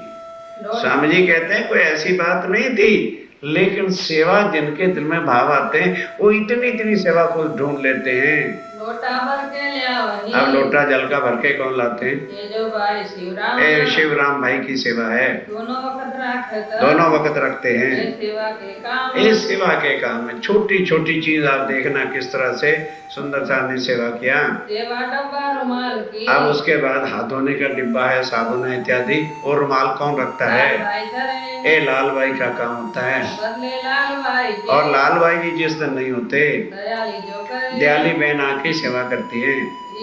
स्वामी जी कहते हैं कोई ऐसी बात नहीं थी, लेकिन सेवा जिनके दिल में भाव आते हैं वो इतनी इतनी सेवा को ढूंढ लेते हैं। लोटा भर के लिया वही, अब लोटा जल का भर के कौन लाते हैं? ये जो भाई शिवराम, शिवराम भाई की सेवा है, दोनों वक्त रखता, दोनों वक्त रखते हैं। ये सेवा के काम, इस सेवा के काम में छोटी छोटी चीज आप देखना किस तरह से सुंदर साथ ने सेवा किया। सेवा डब्बा रुमाल की, अब उसके बाद हाथ धोने का डिब्बा है, साबुन है इत्यादि, और रुमाल कौन रखता है? भाई करे, ये लाल भाई का काम होता है। बदले लाल भाई जी, और लाल भाई जी जिस दिन नहीं होते, दयाली जो करे, दयाली बहन आके सेवा करती है।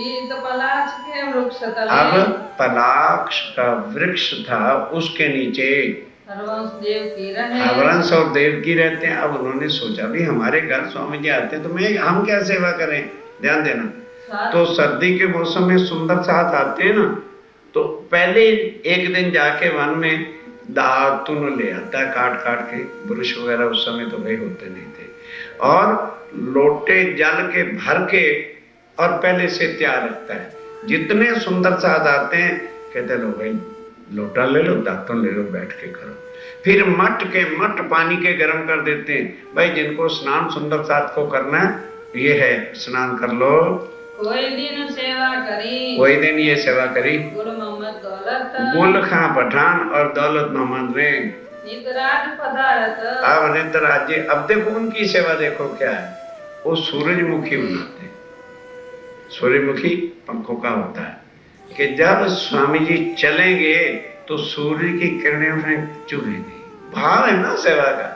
ईद पलाश के वृक्ष तले, अब पलाक्ष का वृक्ष था, उसके नीचे हरवंश देव की रहे, हरवंश और देवकी रहते हैं। अब उन्होंने सोचा भी हमारे घर स्वामी जी आते हैं तो हम क्या सेवा करें, ध्यान देना। तो सर्दी के मौसम में सुंदर साथ आते हैं ना, तो पहले एक दिन जाके वन में दातुन ले आता है, काट काट के, ब्रश वगैरह उस समय तो भाई होते नहीं थे, और लोटे जल के भर के और पहले से तैयार रखता है। जितने सुंदर साथ आते हैं कहते लो भाई लोटा ले लो, दातुन ले लो, बैठ के करो। फिर मट के मट पानी के गर्म कर देते हैं, भाई जिनको स्नान सुंदर साथ को करना ये है, स्नान कर लो। कोई दिन सेवा करी, कोई दिन ये सेवा करी, गुल मोहम्मद दौलत, गुल खां पठान और दौलत मोहम्मद ने नितराज पदारत, अब नितराज जी। अब देखो उनकी सेवा देखो क्या है, वो सूरजमुखी बनाते हैं। सूर्यमुखी पंखों का होता है कि जब स्वामी जी चलेंगे तो सूर्य की किरणें उन्हें चुभेंगी, भाव है ना सेवा का,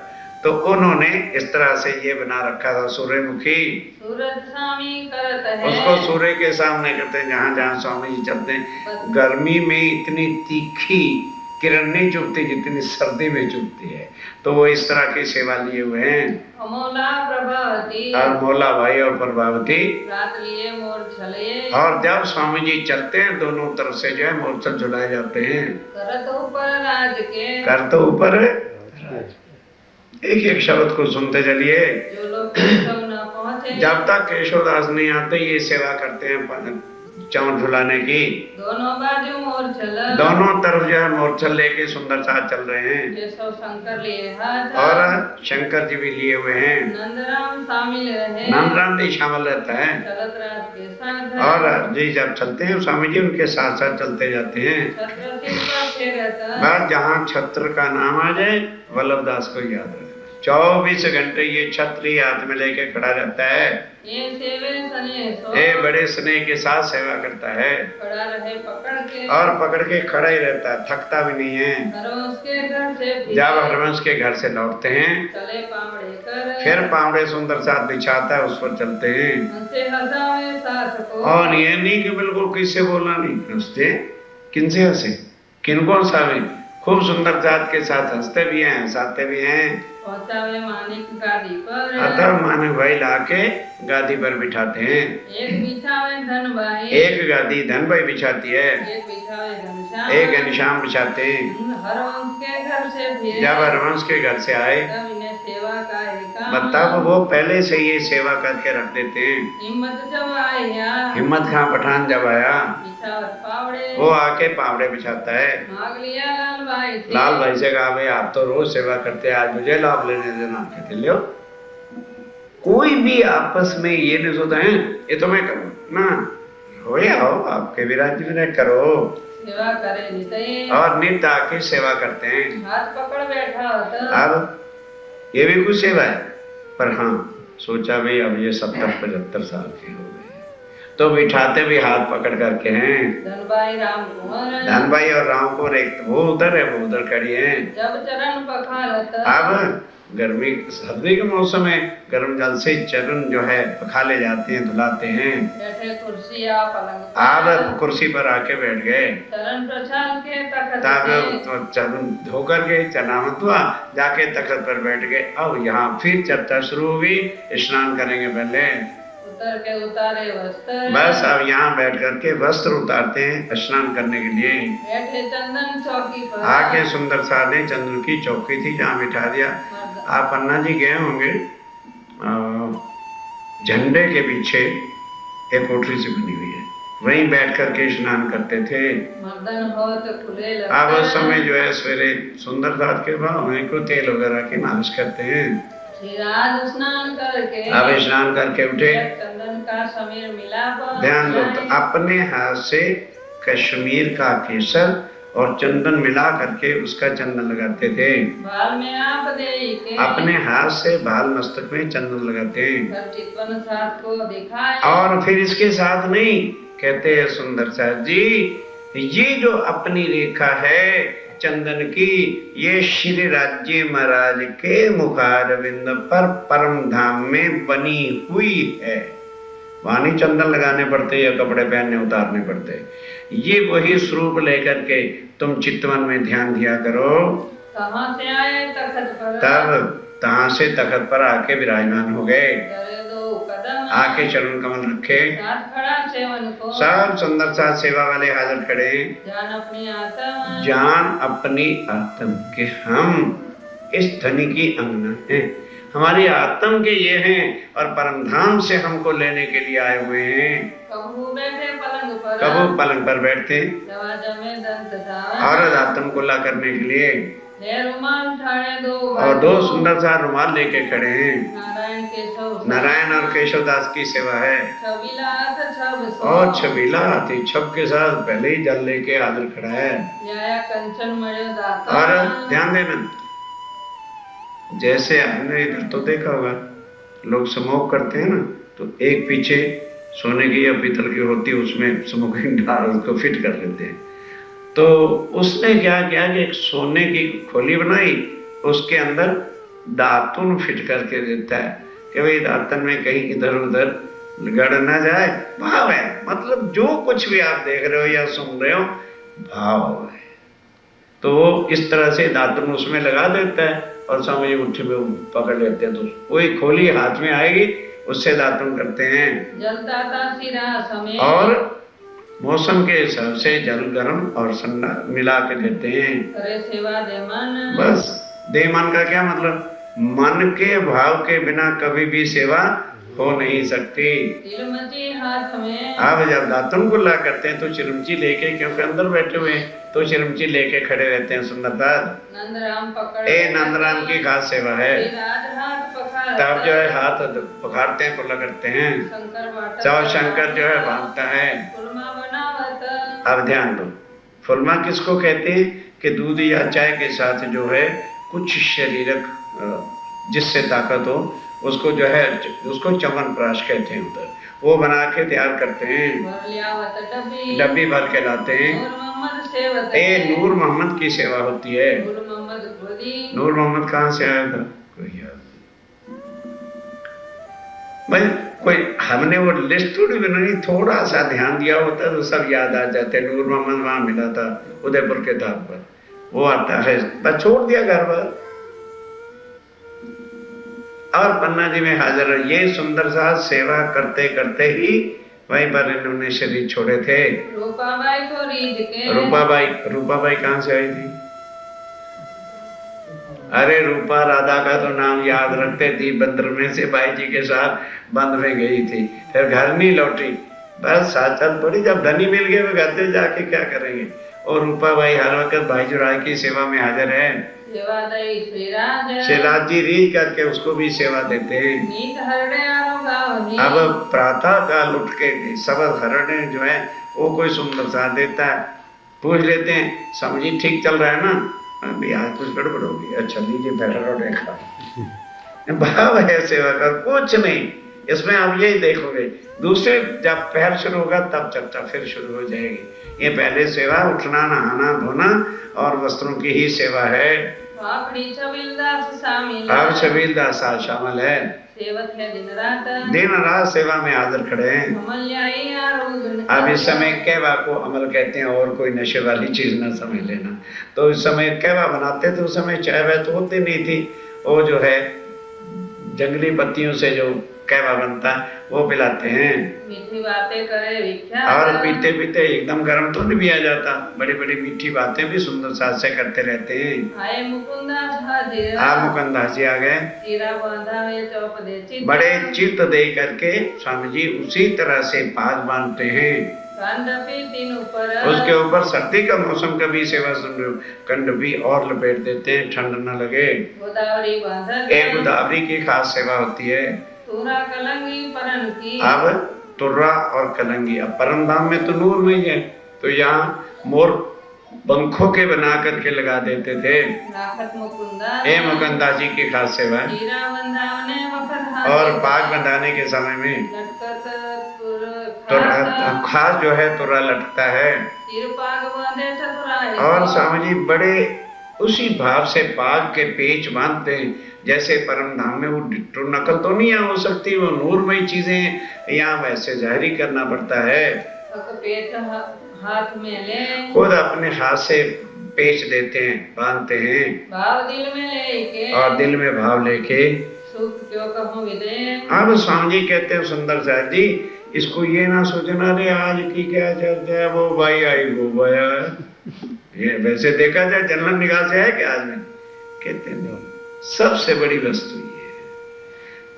तो उन्होंने इस तरह से ये बना रखा था सूर्यमुखी। सूरज स्वामी करत है, उसको सूर्य के सामने करते हैं, जहां जहां स्वामी जी चलते हैं। गर्मी में इतनी तीखी किरण नहीं चुभती जितनी सर्दी में चुभती है, तो वो इस तरह की सेवा लिए हुए हैं। अमोला प्रभावती, और मोला भाई और प्रभावती रात लिए मोर छले, और जब स्वामी जी चलते हैं दोनों तरफ से जो है मोर्चल झुलाए जाते हैं। करत ऊपर राज के, कर तो ऊपर एक एक शब्द को सुनते चलिए, जो लोग केशव न पहुँचे, जब तक केशवदास नहीं आते ये सेवा करते हैं चौंठ झुलाने की। दोनों बाजू मूर्छल दोनों तरफ जो है मूर्छल लेके सुंदर साथ चल रहे हैं। केशव शंकर लिए हाथ और शंकर जी भी लिए हुए हैं। नंदराम शामिल रहे नंदराम भी शामिल रहता है। चलत रात के साथ और जी जब चलते हैं स्वामी जी उनके साथ साथ चलते जाते हैं। छत्र सिर पर फेरत बस जहाँ छत्र का नाम आ जाए वल्लभ दास को याद रखना। 24 घंटे ये छत्र ही हाथ में लेके खड़ा रहता है। ये सेवे सने सो ये बड़े स्नेह के साथ सेवा करता है खड़ा रहे पकड़ के और पकड़ के खड़ा ही रहता है, थकता भी नहीं है। हरवंश के घर से जब हरवंश के घर से लौटते हैं चले पावड़े कर फिर पावड़े सुंदर साथ बिछाता है, उस पर चलते हैं। हंसे हंसावे साथ को और ये नहीं कि बिल्कुल किससे बोलना नहीं, हंसते किनसे हंसे, किनको हंसावे, खूब सुंदर जात के साथ हंसते भी हैं हंसाते भी हैं। पहुंचावे मानिक गादी पर अतः मानक भाई लाके गादी पर बिठाते हैं। एक बिछावे धन भाई एक गादी धन भाई बिछाती है, एक बिछावे घनश्याम एक घनश्याम बिछाते हैं। हरवंश के घर से फिर जब हरवंश के घर से आए तब इन्हें सेवा का एक काम बताओ वो पहले से ये सेवा करके रख देते हैं। हिम्मत जब आया हिम्मत खां पठान जब आया बिछावत पावड़े वो आके पावड़े बिछाता है। मांग लिया लाल भाई से लाल भाई से कहा भाई आप तो रोज सेवा करते हैं, आज मुझे लाभ लेने देना। कहते लो कोई भी आपस में ये नहीं सोचता है ये तो मैं करूँ ना, हो आओ आपके विराज में करो। सेवा करे नित्य और नित्य आके सेवा करते हैं। हाथ पकड़ बैठा होता अब ये भी कुछ सेवा है, पर हाँ सोचा भाई अब ये 70-75 साल के हो गए तो बिठाते भी हाथ पकड़ करके हैं। धनभाई राम कुंवर धनभाई और राम को एक वो उधर है वो उधर खड़ी है। जब चरण पखालत अब गर्मी सर्दी के मौसम है, गर्म जल से चरण जो है पखाले जाते हैं धुलाते हैं। बैठे कुर्सी आ पलंग आप कुर्सी पर आके बैठ गए चरण प्रचार के तखत तब पे तो चरण धोकर के चनामत हुआ जाके तखत पर बैठ गए। अब यहाँ फिर चर्चा शुरू हुई, स्नान करेंगे पहले। उतर के उतारे वस्त्र बस अब यहाँ बैठ करके वस्त्र उतारते हैं स्नान करने के लिए। बैठे चंदन चौकी पर आके सुंदर साधे चंद्र की चौकी थी जहाँ बिठा दिया। आप अन्ना जी गए होंगे, झंडे के पीछे एक कोठरी सी बनी हुई है, वहीं बैठ करके स्नान करते थे। मर्दन हो तो खुले अब उस समय जो है सवेरे सुंदर साथ के बाद वहीं को तेल वगैरह की मालिश करते हैं। श्रीराज स्नान करके अब स्नान करके उठे, चंदन का समीर मिला ध्यान दो तो अपने हाथ से कश्मीर का केसर और चंदन मिला करके उसका चंदन लगाते थे। बाल में आप दे के अपने हाथ से बाल मस्तक में चंदन लगाते हैं। घर चितवन साथ को दिखाए और फिर इसके साथ नहीं कहते हैं सुंदर साथ जी ये जो अपनी रेखा है चंदन की ये श्री राज्य महाराज के मुखारविंद पर परम धाम में बनी हुई है। वाणी चंदन लगाने पड़ते या कपड़े पहनने उतारने पड़ते, ये वही स्वरूप लेकर के तुम चितवन में ध्यान दिया करो। कहाँ से आए तखत पर तब तहाँ से तखत पर आके विराजमान हो गए। चले दो कदम आके चरण कमल रखे, साथ खड़ा सेवन को सब सुंदर साथ सेवा वाले हाजिर खड़े। जान अपनी आत्मा जान अपनी आत्म के हम इस धनी की अंगना है, हमारी आत्म के ये हैं और परम धाम से हमको लेने के लिए आए हुए हैं। कबू बैठे पलंग पर कब पलंग पर बैठते दरवाजा में दंत था और आत्म को ला करने के लिए, रुमाल ठाड़े दो और दो सुंदर सा रुमाल लेके खड़े हैं। नारायण केशव नारायण और केशव दास की सेवा है। छबीला हाथ छब सो और छबीला हाथी छब के साथ पहले ही जल लेके हाजिर खड़ा है। जाया कंचन मड़ो दाता और ध्यान देना जैसे आपने इधर तो देखा होगा लोग स्मोक करते हैं ना तो एक पीछे सोने की या पीतल की होती है उसमें स्मोकिंग डाल उसको फिट कर लेते हैं। तो उसने क्या किया कि एक सोने की खोली बनाई, उसके अंदर दातुन फिट करके देता है कि भाई दातन में कहीं इधर उधर गड़ ना जाए। भाव है, मतलब जो कुछ भी आप देख रहे हो या सुन रहे हो भाव है, तो वो इस तरह से दातुन उसमें लगा देता है और स्वामी जी मुट्ठी में पकड़ लेते हैं। तो कोई खोली हाथ में आएगी उससे दातुन करते हैं। जलदाता सिरा समेत और मौसम के हिसाब से जल गर्म और ठंडा मिला के देते हैं। करे सेवा दे मन बस दे मन का क्या मतलब, मन के भाव के बिना कभी भी सेवा हो नहीं सकती। चिलमची हाथ में, अब जब दातुन कुल्ला करते हैं तो चिरमची लेके, क्योंकि अंदर बैठे हुए हैं तो चिरमची लेके खड़े रहते हैं सुंदरदास। नंदराम पकड़ ए नंदराम की खास सेवा है। फिर आज हाथ पकड़ तब जो है हाथ पखाड़ते हैं, कुल्ला करते हैं। शंकर बाटा चाव शंकर जो है बांधता है। फुलमा बनावत, अब ध्यान दो, फुलमा किसको कहते हैं कि दूध या चाय के साथ जो है कुछ शारीरिक जिससे ताकत हो, उसको जो है उसको च्यवनप्राश कहते हैं उधर, वो बना के तैयार करते हैं। भर लियावत डब्बी, डब्बी भर के लाते हैं। नूर मोहम्मद सेवत, ए नूर मोहम्मद की सेवा होती है। नूर मोहम्मद खुदी, नूर मोहम्मद कहाँ से आया था, कोई याद भाई, कोई हमने वो लिस्ट थोड़ी बनाई, थोड़ा सा ध्यान दिया होता तो सब याद आ जाते। नूर मोहम्मद वहां मिला था उदयपुर के धाम पर, वो आता है, बस छोड़ दिया घर पर। और पन्ना जी में हाजिर है। ये सुंदर सा सेवा करते करते ही वहीं पर इन्होंने शरीर छोड़े थे। रूपाबाई को रीझ के, रूपाबाई कहाँ से आई थी? अरे रूपा राधा का तो नाम याद रखते थी, बंदर में से बाई जी के साथ बंद में गई थी, फिर घर नहीं लौटी, बस साचल पड़ी। जब धनी मिल गए वे घर से जाके क्या करेंगे। और रूपाबाई हर वक्त भाई जुराय की सेवा में हाजिर है। श्रीराज जी रीझ करके उसको भी सेवा देते हैं। अब प्रातः काल उठ के सब हरणे जो है वो कोई सुंदर सा देता है, पूछ लेते हैं समझी ठीक चल रहा है ना, अभी आज कुछ गड़बड़ होगी, अच्छा लीजिए बैठा रो देखा। भाव है सेवा का, कुछ नहीं इसमें। आप यही देखोगे, दूसरे जब पैर शुरू होगा तब चर्चा फिर शुरू हो जाएगी। ये पहले सेवा, उठना नहाना धोना और वस्त्रों की ही सेवा है। अब छबीलदास शामिल है, सेवक है दिन रात सेवा में हाजिर खड़े हैं। अब इस समय कहवा को अमल कहते हैं, और कोई नशे वाली चीज ना समझ लेना। तो इस समय कहवा बनाते थे, उस समय चाय वाय तो होती नहीं थी, वो जो है जंगली पत्तियों से जो कहवा बनता वो पिलाते हैं। मीठी बातें करे और पीते पीते एकदम गर्म तो नहीं पिया जाता, बड़ी बड़ी मीठी बातें भी सुंदर साथ से करते रहते हैं। मुकुंदास जी आ गए, बड़े चित्त दे करके स्वामी जी उसी तरह से पाग बांधते हैं। उसके ऊपर सर्दी का मौसम का भी सेवा कंड भी और लपेट देते हैं, ठंड न लगे। एक गोदावरी की खास सेवा होती है। तुरा कलंगी परन की, अब तुर्रा और कलंगी, अब परम धाम में तो नूर नहीं है, तो यहाँ मोर पंखों के बना करके लगा देते थे। मुकुंदा जी की खास सेवा है। और पाग बंधाने के समय में खास जो है तुर्रा लटकता है। और स्वामी जी बड़े उसी भाव से पाग के पेच बांधते हैं जैसे परम धाम में। वो नकल तो नहीं हो सकती, वो नूरमयी चीजें यहाँ वैसे जाहिर करना पड़ता है। हाथ में ले, खुद अपने हाथ से पेच देते हैं, बांधते हैं। भाव दिल में लेके, और दिल में भाव लेके सुख क्यों कहूं विदे। अब स्वामी जी कहते हैं सुंदर साहब जी, इसको ये ना सोचना रे आज की क्या चर्चा है, वो भाई आई वो भाया। ये वैसे देखा जाए जन्नत निगाह से है क्या आज में? कहते हैं सबसे बड़ी वस्तु ये है,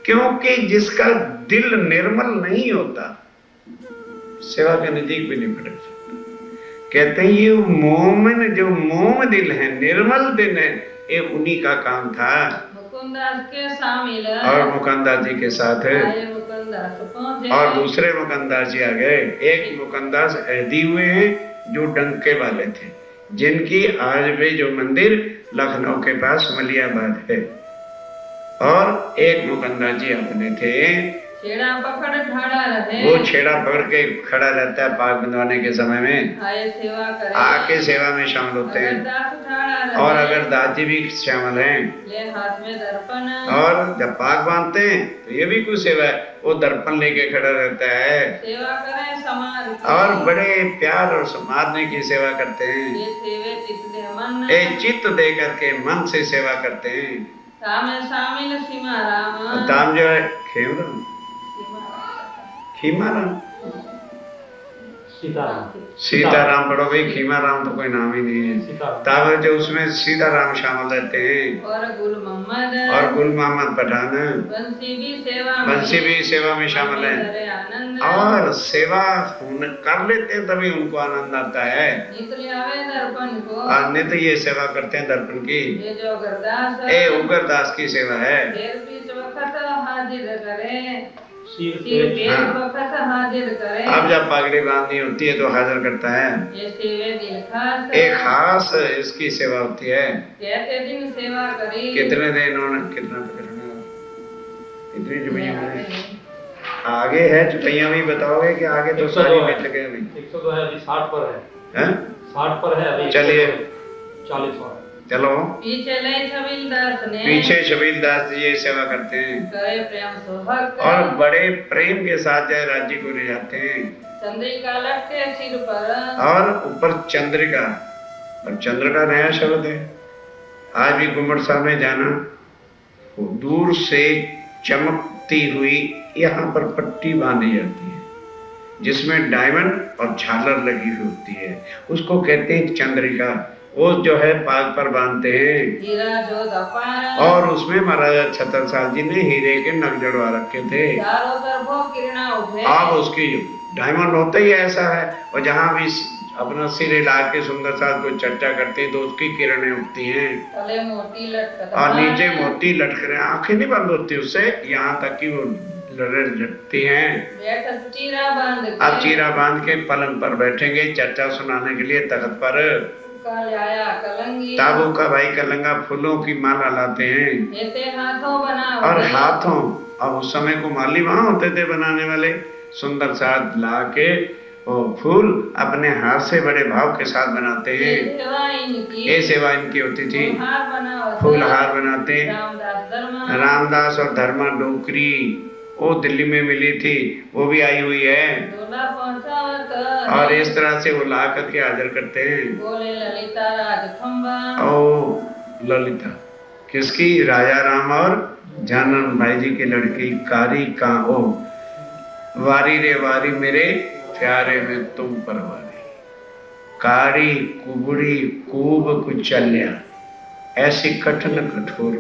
क्योंकि जिसका दिल निर्मल नहीं होता सेवा के नजदीक भी नहीं पड़ सकता। कहते हैं ये मोमिन जो मोम दिल है, निर्मल दिल है, ये उन्हीं का काम था। मुकुंदास के शामिल और मुकुंदास जी के साथ और दूसरे मुकुंदास जी आ गए। एक मुकुंदास ऐदी हुए हैं जो डंके वाले थे, जिनकी आज भी जो मंदिर लखनऊ के पास मलियाबाद है। और एक मुकुंदास जी अपने थे, छेड़ा पकड़ खड़ा रहे, वो छेड़ा पकड़ के खड़ा रहता है पाग बंधवाने के समय में, आके सेवा में शामिल होते हैं। और अगर दादी भी शामिल हैं, ले हाथ में दर्पण, और जब पाग बांधते हैं तो ये भी कुछ सेवा है, वो दर्पण लेके खड़ा रहता है। सेवा करें समाज और बड़े प्यार और समाधने की सेवा करते हैं। ये चित्त दे करके मन से सेवा करते हैं। शामिल सीमाराम, दाम जो है खेमराम, खीमाराम सीताराम पढ़ो भाई, खीमा राम तो कोई नाम ही नहीं है। ताकि जो उसमें सीताराम शामिल रहते हैं और गुल मोहम्मद पठान बंसी भी सेवा में शामिल है। और सेवा कर लेते हैं तभी उनको आनंद आता है। नित्य ये सेवा करते हैं दर्पण की। ये उग्रदास की सेवा है। अब जब पगड़ी बांधनी होती है तो हाजिर करता है। एक खास इसकी सेवा होती है। कितने दिन उन्होंने कितना इतनी जुबाइयां आगे है, जुबाइयां भी बताओगे कि आगे तो सारी मिट गए अभी 102 है, अभी 60 पर है, 60 पर है अभी। चलिए 40 पर चलो। पीछे छबीलदास जी ये सेवा करते हैं प्रेम और बड़े प्रेम के साथ जयराज जी को ले जाते हैं। चंद्रिका लटके सिर पर और ऊपर चंद्रिका, और चंद्र का नया शब्द है। आज भी गुम्बद साहब में जाना, दूर से चमकती हुई यहाँ पर पट्टी बांधी जाती है जिसमें डायमंड और झालर लगी हुई होती है, उसको कहते हैं चंद्रिका। वो जो है पाग पर बांधते हैं। हीरा जो दफार और उसमें महाराजा छत्रसाल जी ने हीरे के नग जड़वा रखे थे। चारों तरफों किरणा उठे। अब उसकी डायमंड होता ही ऐसा है, और जहाँ भी अपना सिर हिला के सुंदर साथ को चर्चा करते हैं तो उसकी किरणें उठती हैं। तले मोती लटकता और नीचे मोती लटक रहे हैं, आंखें नहीं बंद होती उससे, यहाँ तक कि वो लटकती हैं। अब चीरा बांध के पलंग पर बैठेंगे चर्चा सुनाने के लिए तख्त पर। ताबू का भाई कलंगा फूलों की माला लाते हैं और हाथों, अब उस समय को माली वहां होते थे बनाने वाले, सुंदर साथ ला के वो फूल अपने हाथ से बड़े भाव के साथ बनाते हैं। ये सेवा इनकी होती थी। फूल हार बनाते। रामदास और धर्मा डोकरी वो दिल्ली में मिली थी, वो भी आई हुई है और इस तरह से वो ला करके हाजिर करते हैं। ओ ललिता किसकी? राजा राम और जानन भाई जी की लड़की कारी का ओ वारी रे वारी मेरे प्यारे में तुम परवारी, कारी कुबड़ी कूब कुचल्या ऐसी कठिन कठोर,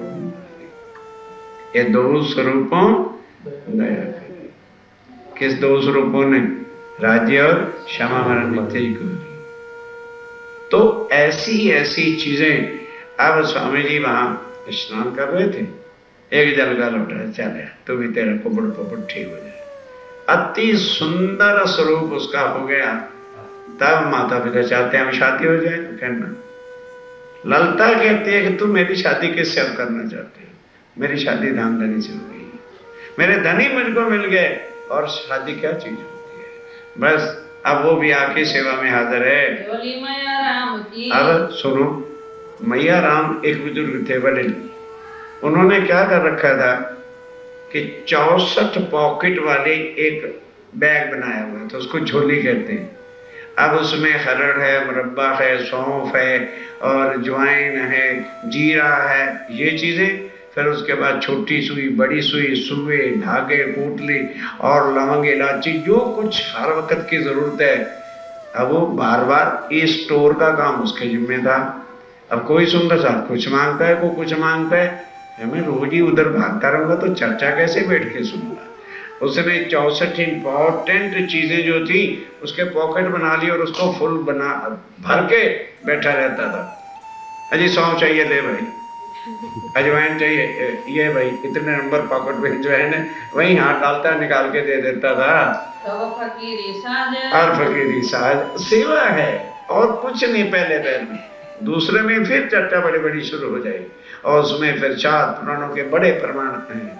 ये दो स्वरूपों दया करी। किस दो स्वरूपों ने? राज्य और क्षमा मरण नित्य को। तो ऐसी ऐसी चीजें। अब स्वामी जी वहां स्नान कर रहे थे, एक जल का लोटा चले तो भी तेरा कुबड़ पुबड़ ठीक हो जाए। अति सुंदर स्वरूप उसका हो गया। तब माता पिता चाहते हैं हम शादी हो जाए, कहना ललता कहती है कि तू मेरी शादी किससे अब करना चाहते हो? मेरी शादी धाम धनी से हो गई, मेरे धनी मुझको मिल गए, और शादी क्या चीज होती है? बस अब वो भी आके सेवा में हाजिर है। अब सुनो, मैया राम एक बुजुर्ग थे बड़े, उन्होंने क्या कर रखा था कि 64 पॉकेट वाले एक बैग बनाया हुआ था, उसको झोली कहते हैं। अब उसमें हरड़ है, मुरब्बा है, सौंफ है और ज्वाइन है, जीरा है, ये चीजें। फिर उसके बाद छोटी सुई, बड़ी सुई, सुए, धागे, पोटली और लवंग, इलायची, जो कुछ हर वक्त की जरूरत है। अब वो बार बार इस स्टोर का काम उसके जिम्मे था। अब कोई सुंदर सा कुछ मांगता है, कोई कुछ मांगता है, मैं रोज ही उधर भागता रहूंगा तो चर्चा कैसे बैठ के सुनूंगा। उसने 64 इंपॉर्टेंट चीजें जो थी उसके पॉकेट बना ली और उसको फुल बना भर के बैठा रहता था। अजी सौंफ चाहिए, ले भाई। अजवाइन चाहिए, ये भाई। इतने नंबर पॉकेट में अजवाइन है, वही हाथ डालता निकाल के दे देता था। और फकीरी साज सेवा है और कुछ नहीं। पहले पैर में, दूसरे में फिर चर्चा बड़ी बड़ी शुरू हो जाएगी और उसमें फिर 4 पुराणों के बड़े प्रमाण हैं।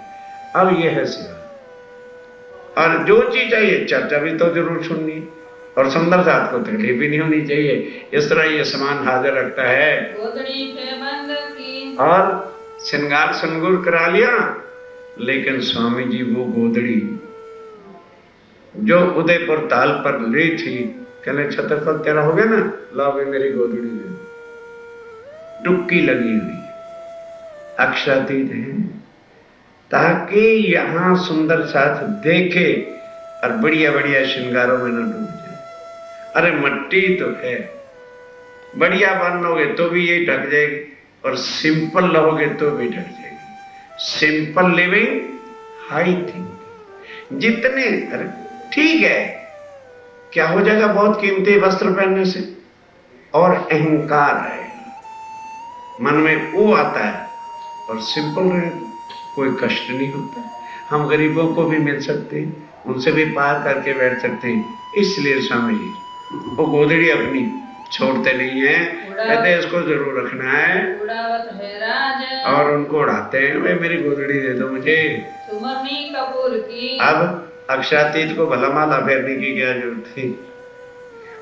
अब ये है सेवा। और जो चीज चाहिए चर्चा भी तो जरूर सुननी, और सुंदर साथ को तकलीफ भी नहीं होनी चाहिए। इस तरह ये सामान हाजिर रखता है और श्रृंगार संगूर करा लिया। लेकिन स्वामी जी वो गोदड़ी जो उदयपुर ताल पर ली थी, कहले छत्रपति तेरा हो गया ना, ला भाई मेरी गोदड़ी में डुबकी लगी हुई अक्षरातीत है, ताकि यहाँ सुंदर साथ देखे और बढ़िया बढ़िया श्रृंगारों में न डूब जाए। अरे मट्टी तो है, बढ़िया बन लोगे तो भी ये ढक जाएगी, और सिंपल रहोगे तो भी ढक जाएगी। Simple living high thinking. जितने, अरे ठीक है, क्या हो जाएगा बहुत कीमती वस्त्र पहनने से, और अहंकार आएगा, मन में वो आता है, और सिंपल रहे कोई कष्ट नहीं होता। हम गरीबों को भी मिल सकते हैं, उनसे भी पार करके बैठ सकते हैं। इसलिए स्वामी जी वो गोदड़ी अपनी छोड़ते नहीं है, कहते हैं इसको जरूर रखना है, उड़ावत है राज, और उनको उड़ाते हैं, भाई मेरी गोदड़ी दे दो मुझे। सुमरनी कपूर की, अब अक्षातीत को भला माला फेरने की क्या जरूरत थी,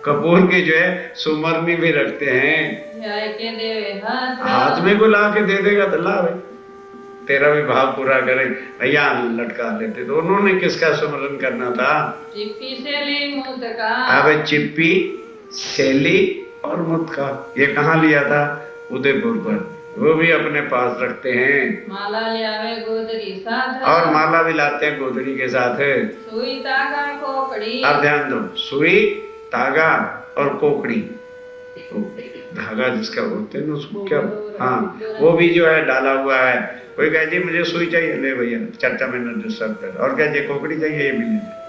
कपूर की जो है सुमरनी भी रखते हैं, न्याय के देवे हाथ में को ला के दे देगा तो ला भाई, तेरा भी भाव पूरा करे भैया, लटका लेते। तो उन्होंने किसका सुमरन करना था? चिप्पी से ली मुद का, अब चिप्पी, सेली और मुद का, ये कहाँ लिया था? उदयपुर पर, वो भी अपने पास रखते हैं। माला लियावे गोदरी साथ, और माला भी लाते हैं गोदड़ी के साथ। सुई तागा कोकड़ी, अब ध्यान दो, सुई, धागा और कोकड़ी, धागा जिसका बोलते हैं ना उसको क्या, हाँ वो भी जो है डाला हुआ है। कोई कहे जी मुझे सुई चाहिए, ले भैया चर्चा में न डिस्टर्ब कर, और क्या जी कोकड़ी चाहिए, ये भी ले।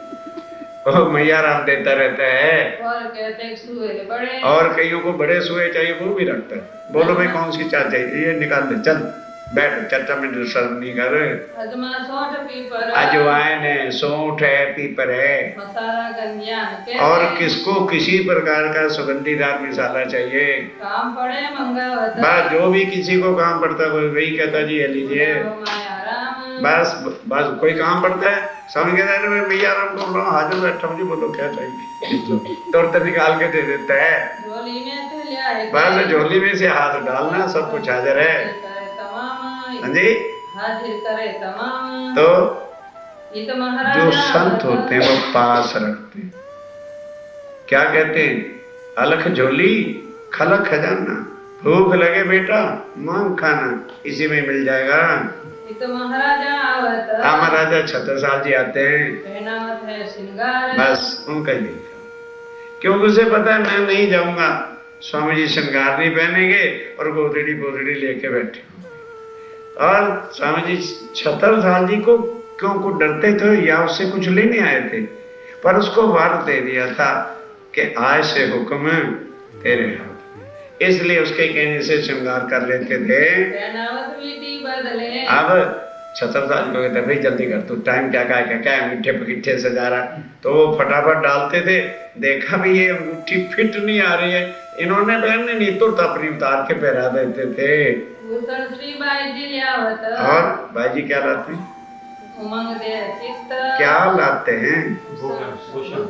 मैया राम देता रहता है, और कहते सुए बड़े, और कईयों को बड़े सुए चाहिए, वो भी रखता है। बोलो भाई कौन सी चाय चाहिए, ये निकाल ले, चल बैठ, चर्चा में डिस्टर्ब नहीं कर। अजमा सोंठ पीपर, अजवाइन है, सौंठ है, पीपर है, मसाला गंजान के, और किसको किसी प्रकार का सुगंधीदार मसाला चाहिए, काम पड़े मंगावत, बस जो भी किसी को काम पड़ता है वही कहता जी ये लीजिए, माया राम, बस बस कोई काम पड़ता है समझ के भैया राम को हाजिर बैठा मुझे, बोलो क्या चाहिए, तुरंत निकाल के दे देता है। झोली में से लिया, बस झोली में से हाथ डालना, सब कुछ हाजिर है। हाँ जी, हाजिर करे तमाम। तो ये तो जो महाराजा संत होते हैं वो पास रखते हैं, क्या कहते हैं, अलख झोली खलक खजाना, भूख लगे बेटा मांग खाना, इसी में मिल जाएगा। ये तो महाराजा आवत, महाराजा छत्रसाल जी आते हैं, पहनावत है श्रृंगार, बस उनका ही देखा, क्योंकि उसे पता है मैं नहीं जाऊंगा, स्वामी जी श्रृंगार नहीं पहनेंगे और गोदड़ी गोदड़ी लेके बैठे। और स्वामी जी छत्रसाल जी को क्यों को डरते थे या उससे कुछ लेने आए थे, पर उसको वर दे दिया था कि आज से हुक्म तेरे हाथ, इसलिए उसके कहने से श्रृंगार कर लेते थे। पहनावत विधि बदले, अब छत्रसाल को कहते भाई जल्दी कर, तू टाइम क्या क्या अंगूठे पकीठे सजा रहा, तो वो फटाफट डालते थे, देखा भी ये अंगूठी फिट नहीं आ रही है, इन्होंने पहनने नहीं तो अपनी उतार के पहरा देते थे। भूषण श्री बाई जी लियावत, और भाई जी क्या लाते हैं, उमंग दे चित्त, क्या लाते हैं, भूषण,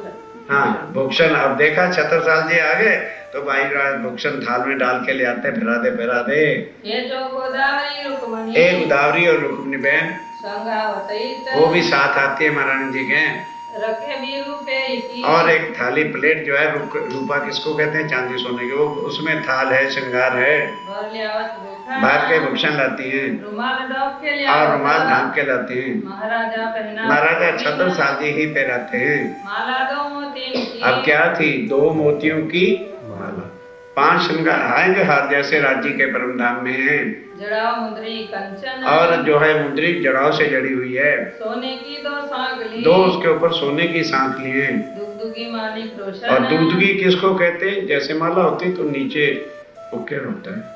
हाँ भूषण। अब देखा छत्रसाल जी आ गए तो भाई भूषण थाल में डाल के ले आते, फिरा दे। ये जो गोदावरी रुक्मणी, एक गोदावरी और रुक्मिणी बहन, संगावत, वो भी साथ आती है महारानी जी के, रखे भी रुपए की, और एक थाली प्लेट जो है रूपा किसको कहते हैं, चांदी सोने के, वो उसमें थाल है, श्रृंगार है, भर लियावत भूषण, बाहर के भूषण लाती हैं, रुमाल ढक के और लियावत, रुमाल ढांक के लाती हैं। महाराजा पहना, महाराजा छत्रसाल जी ही पहनाते हैं। माला दो मोती की, अब क्या थी, 2 मोतियों की माला, 5 श्रृंगार आएंगे हार जैसे राज्य के परम धाम में है, जड़ाव मुद्री कंचन, और जो है मुद्री जड़ाव से जड़ी हुई है, सोने की 2 सांगली, 2 उसके ऊपर सोने की सांकली है, दुगदुगी मानिक रोशन, और दूधगी किसको कहते हैं, जैसे माला होती तो नीचे उकेर होता है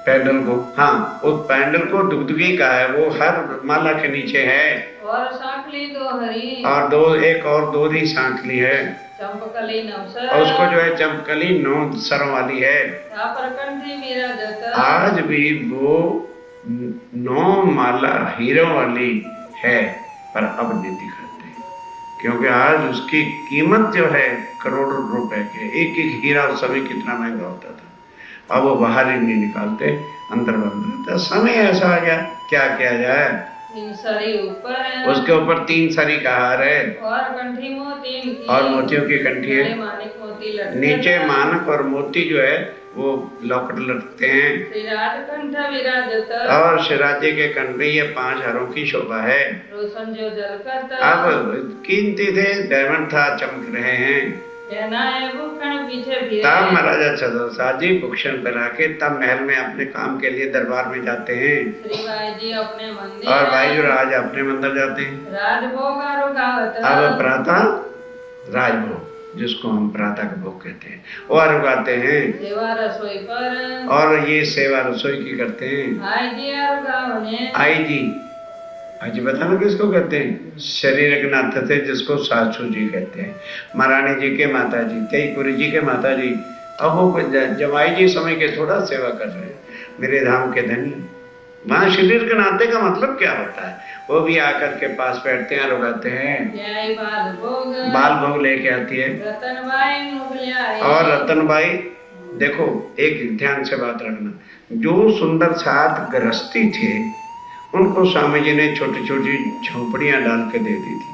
पैंडल को, हाँ उस पैंडल को दुगदुगी का है, वो हर माला के नीचे है, और सांकली 2 हरी, और एक और 2 ही सांकली है, चंपकली नवसर, और उसको जो है चंपकली 9 सरों वाली है। प्रकंठी विराजत, आज भी वो 9 माला हीरों वाली है, पर अब नहीं दिखाते, क्योंकि आज उसकी कीमत जो है करोड़ों रुपए के, एक हीरा उस समय कितना महंगा होता था, अब वो बाहर ही नहीं निकालते, अंदर बंद रहता। समय ऐसा आ गया, क्या किया जाए, 3 सरी ऊपर है, उसके ऊपर 3 सरी का हार है, और कंठी मोती की, और मोतियों की कंठी है, मानिक मोती लटके, नीचे मानक और मोती जो है वो लॉकेट लगते हैं, श्रीराज कंठ विराजत, और शिराजे के कंठ में ये 5 हारों की शोभा है। रोशन जो जलकत, अब कीमती थे, डायमंड था, चमक रहे हैं, कहना है भूखण पीछे फिरे। तब महाराजा छत्रसाल जी भूषण पहना के तब महल में अपने काम के लिए दरबार में जाते हैं श्री भाई जी अपने मंदिर और भाई जो राज अपने मंदिर जाते हैं। राजभोग रुकावत। अब प्रातः राजभोग जिसको हम प्रातः का भोग कहते हैं वो रुकाते हैं सेवा रसोई पर और ये सेवा रसोई की करते हैं। आई जी रुकावने आई जी आज बताना किसको कहते हैं? शरीर के नाथ थे जिसको सासू जी कहते हैं। महारानी जी के माता जी तेईपुरी जी के माता जी अब वो जमाई जी समय के थोड़ा सेवा कर रहे हैं मेरे धाम के धनी। वहाँ शरीर के नाते का मतलब क्या होता है? वो भी आकर के पास बैठते हैं रुकाते हैं। बाल भोग लेके आती है और रतनबाई देखो एक ध्यान से बात रखना जो सुंदर साथ गृहस्थी थे उनको स्वामी जी ने छोटी छोटी झोपड़ियां डाल के दे दी थी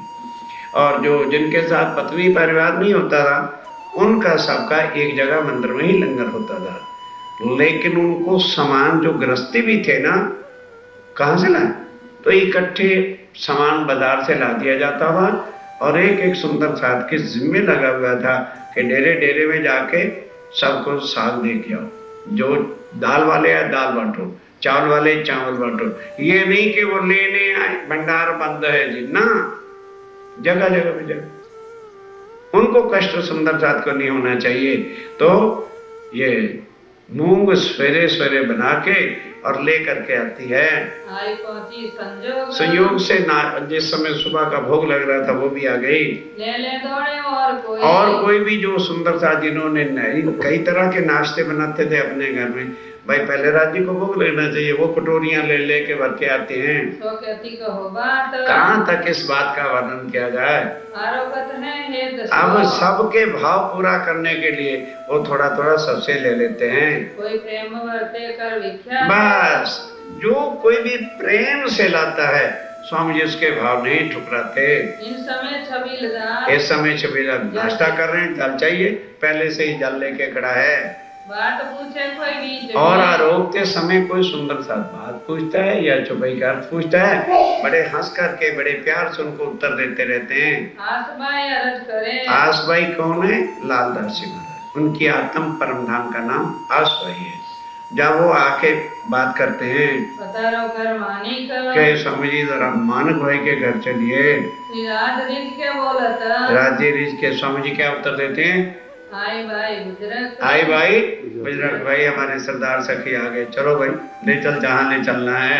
और जो जिनके साथ पत्नी परिवार नहीं होता था उनका सबका एक जगह मंदिर में ही लंगर होता था। लेकिन उनको सामान जो गृहस्थी भी थे ना कहाँ से लाए? तो इकट्ठे सामान बाजार से ला दिया जाता था और एक एक सुंदर साथ के जिम्मे लगा हुआ था कि डेरे डेरे में जाके सबको साग दे के आओ। जो दाल वाले है दाल बांटो, चावल वाले चावल बांटो। ये नहीं कि वो लेने आए भंडार बंद है जी ना, जगह जगह पे जगह उनको कष्ट सुंदर साथ को नहीं होना चाहिए। तो ये मूंग सवेरे सवेरे बना के और ले करके आती है। आई पहुंची संयोग से जिस समय सुबह का भोग लग रहा था वो भी आ गई। ले दौड़े और कोई भी जो सुंदर सा जिन्होंने कई तरह के नाश्ते बनाते थे अपने घर में भाई पहले राज्य को भोग लेना चाहिए वो कटोरियां ले लेके भर के आते हैं। कहाँ तक इस बात का वर्णन किया जाए? अब सबके भाव पूरा करने के लिए वो थोड़ा थोड़ा सबसे ले लेते हैं। कोई प्रेम वर्ते कर विख्यात बस जो कोई भी प्रेम से लाता है स्वामी जी उसके भाव नहीं ठुकराते। इस समय छबीला नाश्ता कर रहे हैं जल चाहिए पहले से ही जल लेके खड़ा है। बात पूछे कोई बीच और आरोपते समय कोई सुंदर सा बात पूछता है या चुपाई का अर्थ पूछता है बड़े हंस करके बड़े प्यार से उनको उत्तर देते रहते हैं। आसबाई अर्ज करे। आसबाई कौन है? लालदास जी महाराज। उनकी आत्म परम धाम का नाम आसबाई है। जब वो आके बात करते हैं कहे स्वामी जी जरा मानक भाई के घर चलिए। राज्य रीज के स्वामी जी क्या उत्तर देते हैं? आई भाई बुजुर्ग भाई हमारे सरदार सखी आ गए चलो भाई ले चल जहाँ ले चलना है।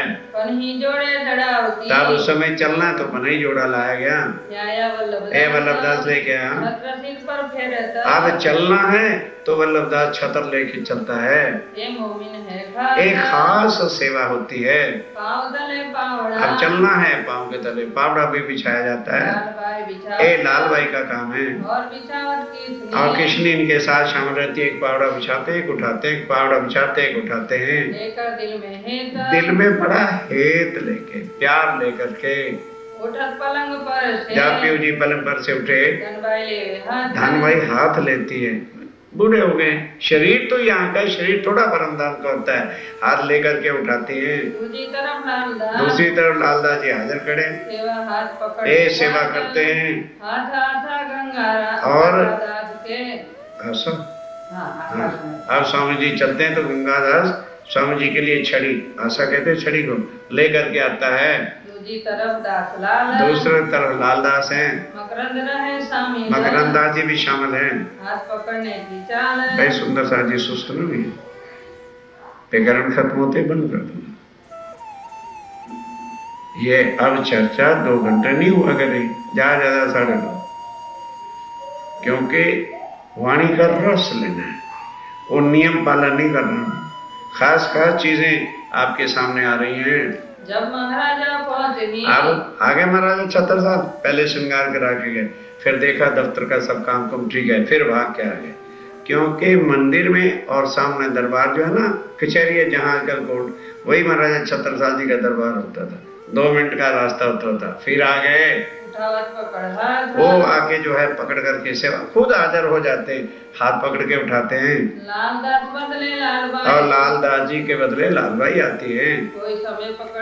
तब उस समय चलना तो पन ही जोड़ा लाया गया। वल्लभदास लेके आया। अब चलना है तो वल्लभदास छतर लेके चलता है। एक खास सेवा होती है। अब चलना है पाँव के तले पावड़ा भी बिछाया जाता है। ये लाल भाई का काम है और कृष्ण इनके साथ शामिल रहती है। एक पावड़ा बिछाते एक उठाते एक पावड़ा बिछाते एक उठाते हैं। दिल में बड़ा हेत लेके प्यार लेकर के पलंग पर जब पीऊ जी पलंग पर से उठे धन भाई हाथ लेती है। बूढ़े हो गए शरीर तो यहाँ का शरीर थोड़ा परमधाम का होता है। हाथ लेकर के उठाते हैं। दूसरी तरफ लालदास जी हाजिर खड़े ये सेवा करते हैं और अब स्वामी जी चलते हैं तो गंगादास स्वामी जी के लिए छड़ी आशा कहते हैं छड़ी को लेकर के आता है। दूसरी तरफ लालदास हैं। मकरंद दास जी भी शामिल हैं। हाथ पकड़ने की चाल है। भाई सुंदर सा जी सुस्त न भी प्रकरण खत्म होते बंद कर दूंगा। ये अब चर्चा 2 घंटे नहीं हुआ करेगी ज्यादा 2:30 क्योंकि वाणी का रस लेना है वो नियम पालन नहीं करना। खास चीजें आपके सामने आ रही हैं। जब महाराजा पहुंचे अब आगे महाराजा छत्रसाल पहले श्रृंगार करा के गए फिर देखा दफ्तर का सब काम ठीक है फिर भाग के आ गए क्योंकि मंदिर में और सामने दरबार जो है ना कचहरी है जहाँ आजकल कोर्ट वही महाराजा छत्रसाल जी का दरबार होता था। 2 मिनट का रास्ता होता था। फिर आ गए वो आके जो है पकड़ करके सेवा खुद हाजिर हो जाते हैं। हाथ पकड़ के उठाते हैं लालदास बदले लालबाई और लालदास जी के बदले लालबाई आती है। कोई समय पकड़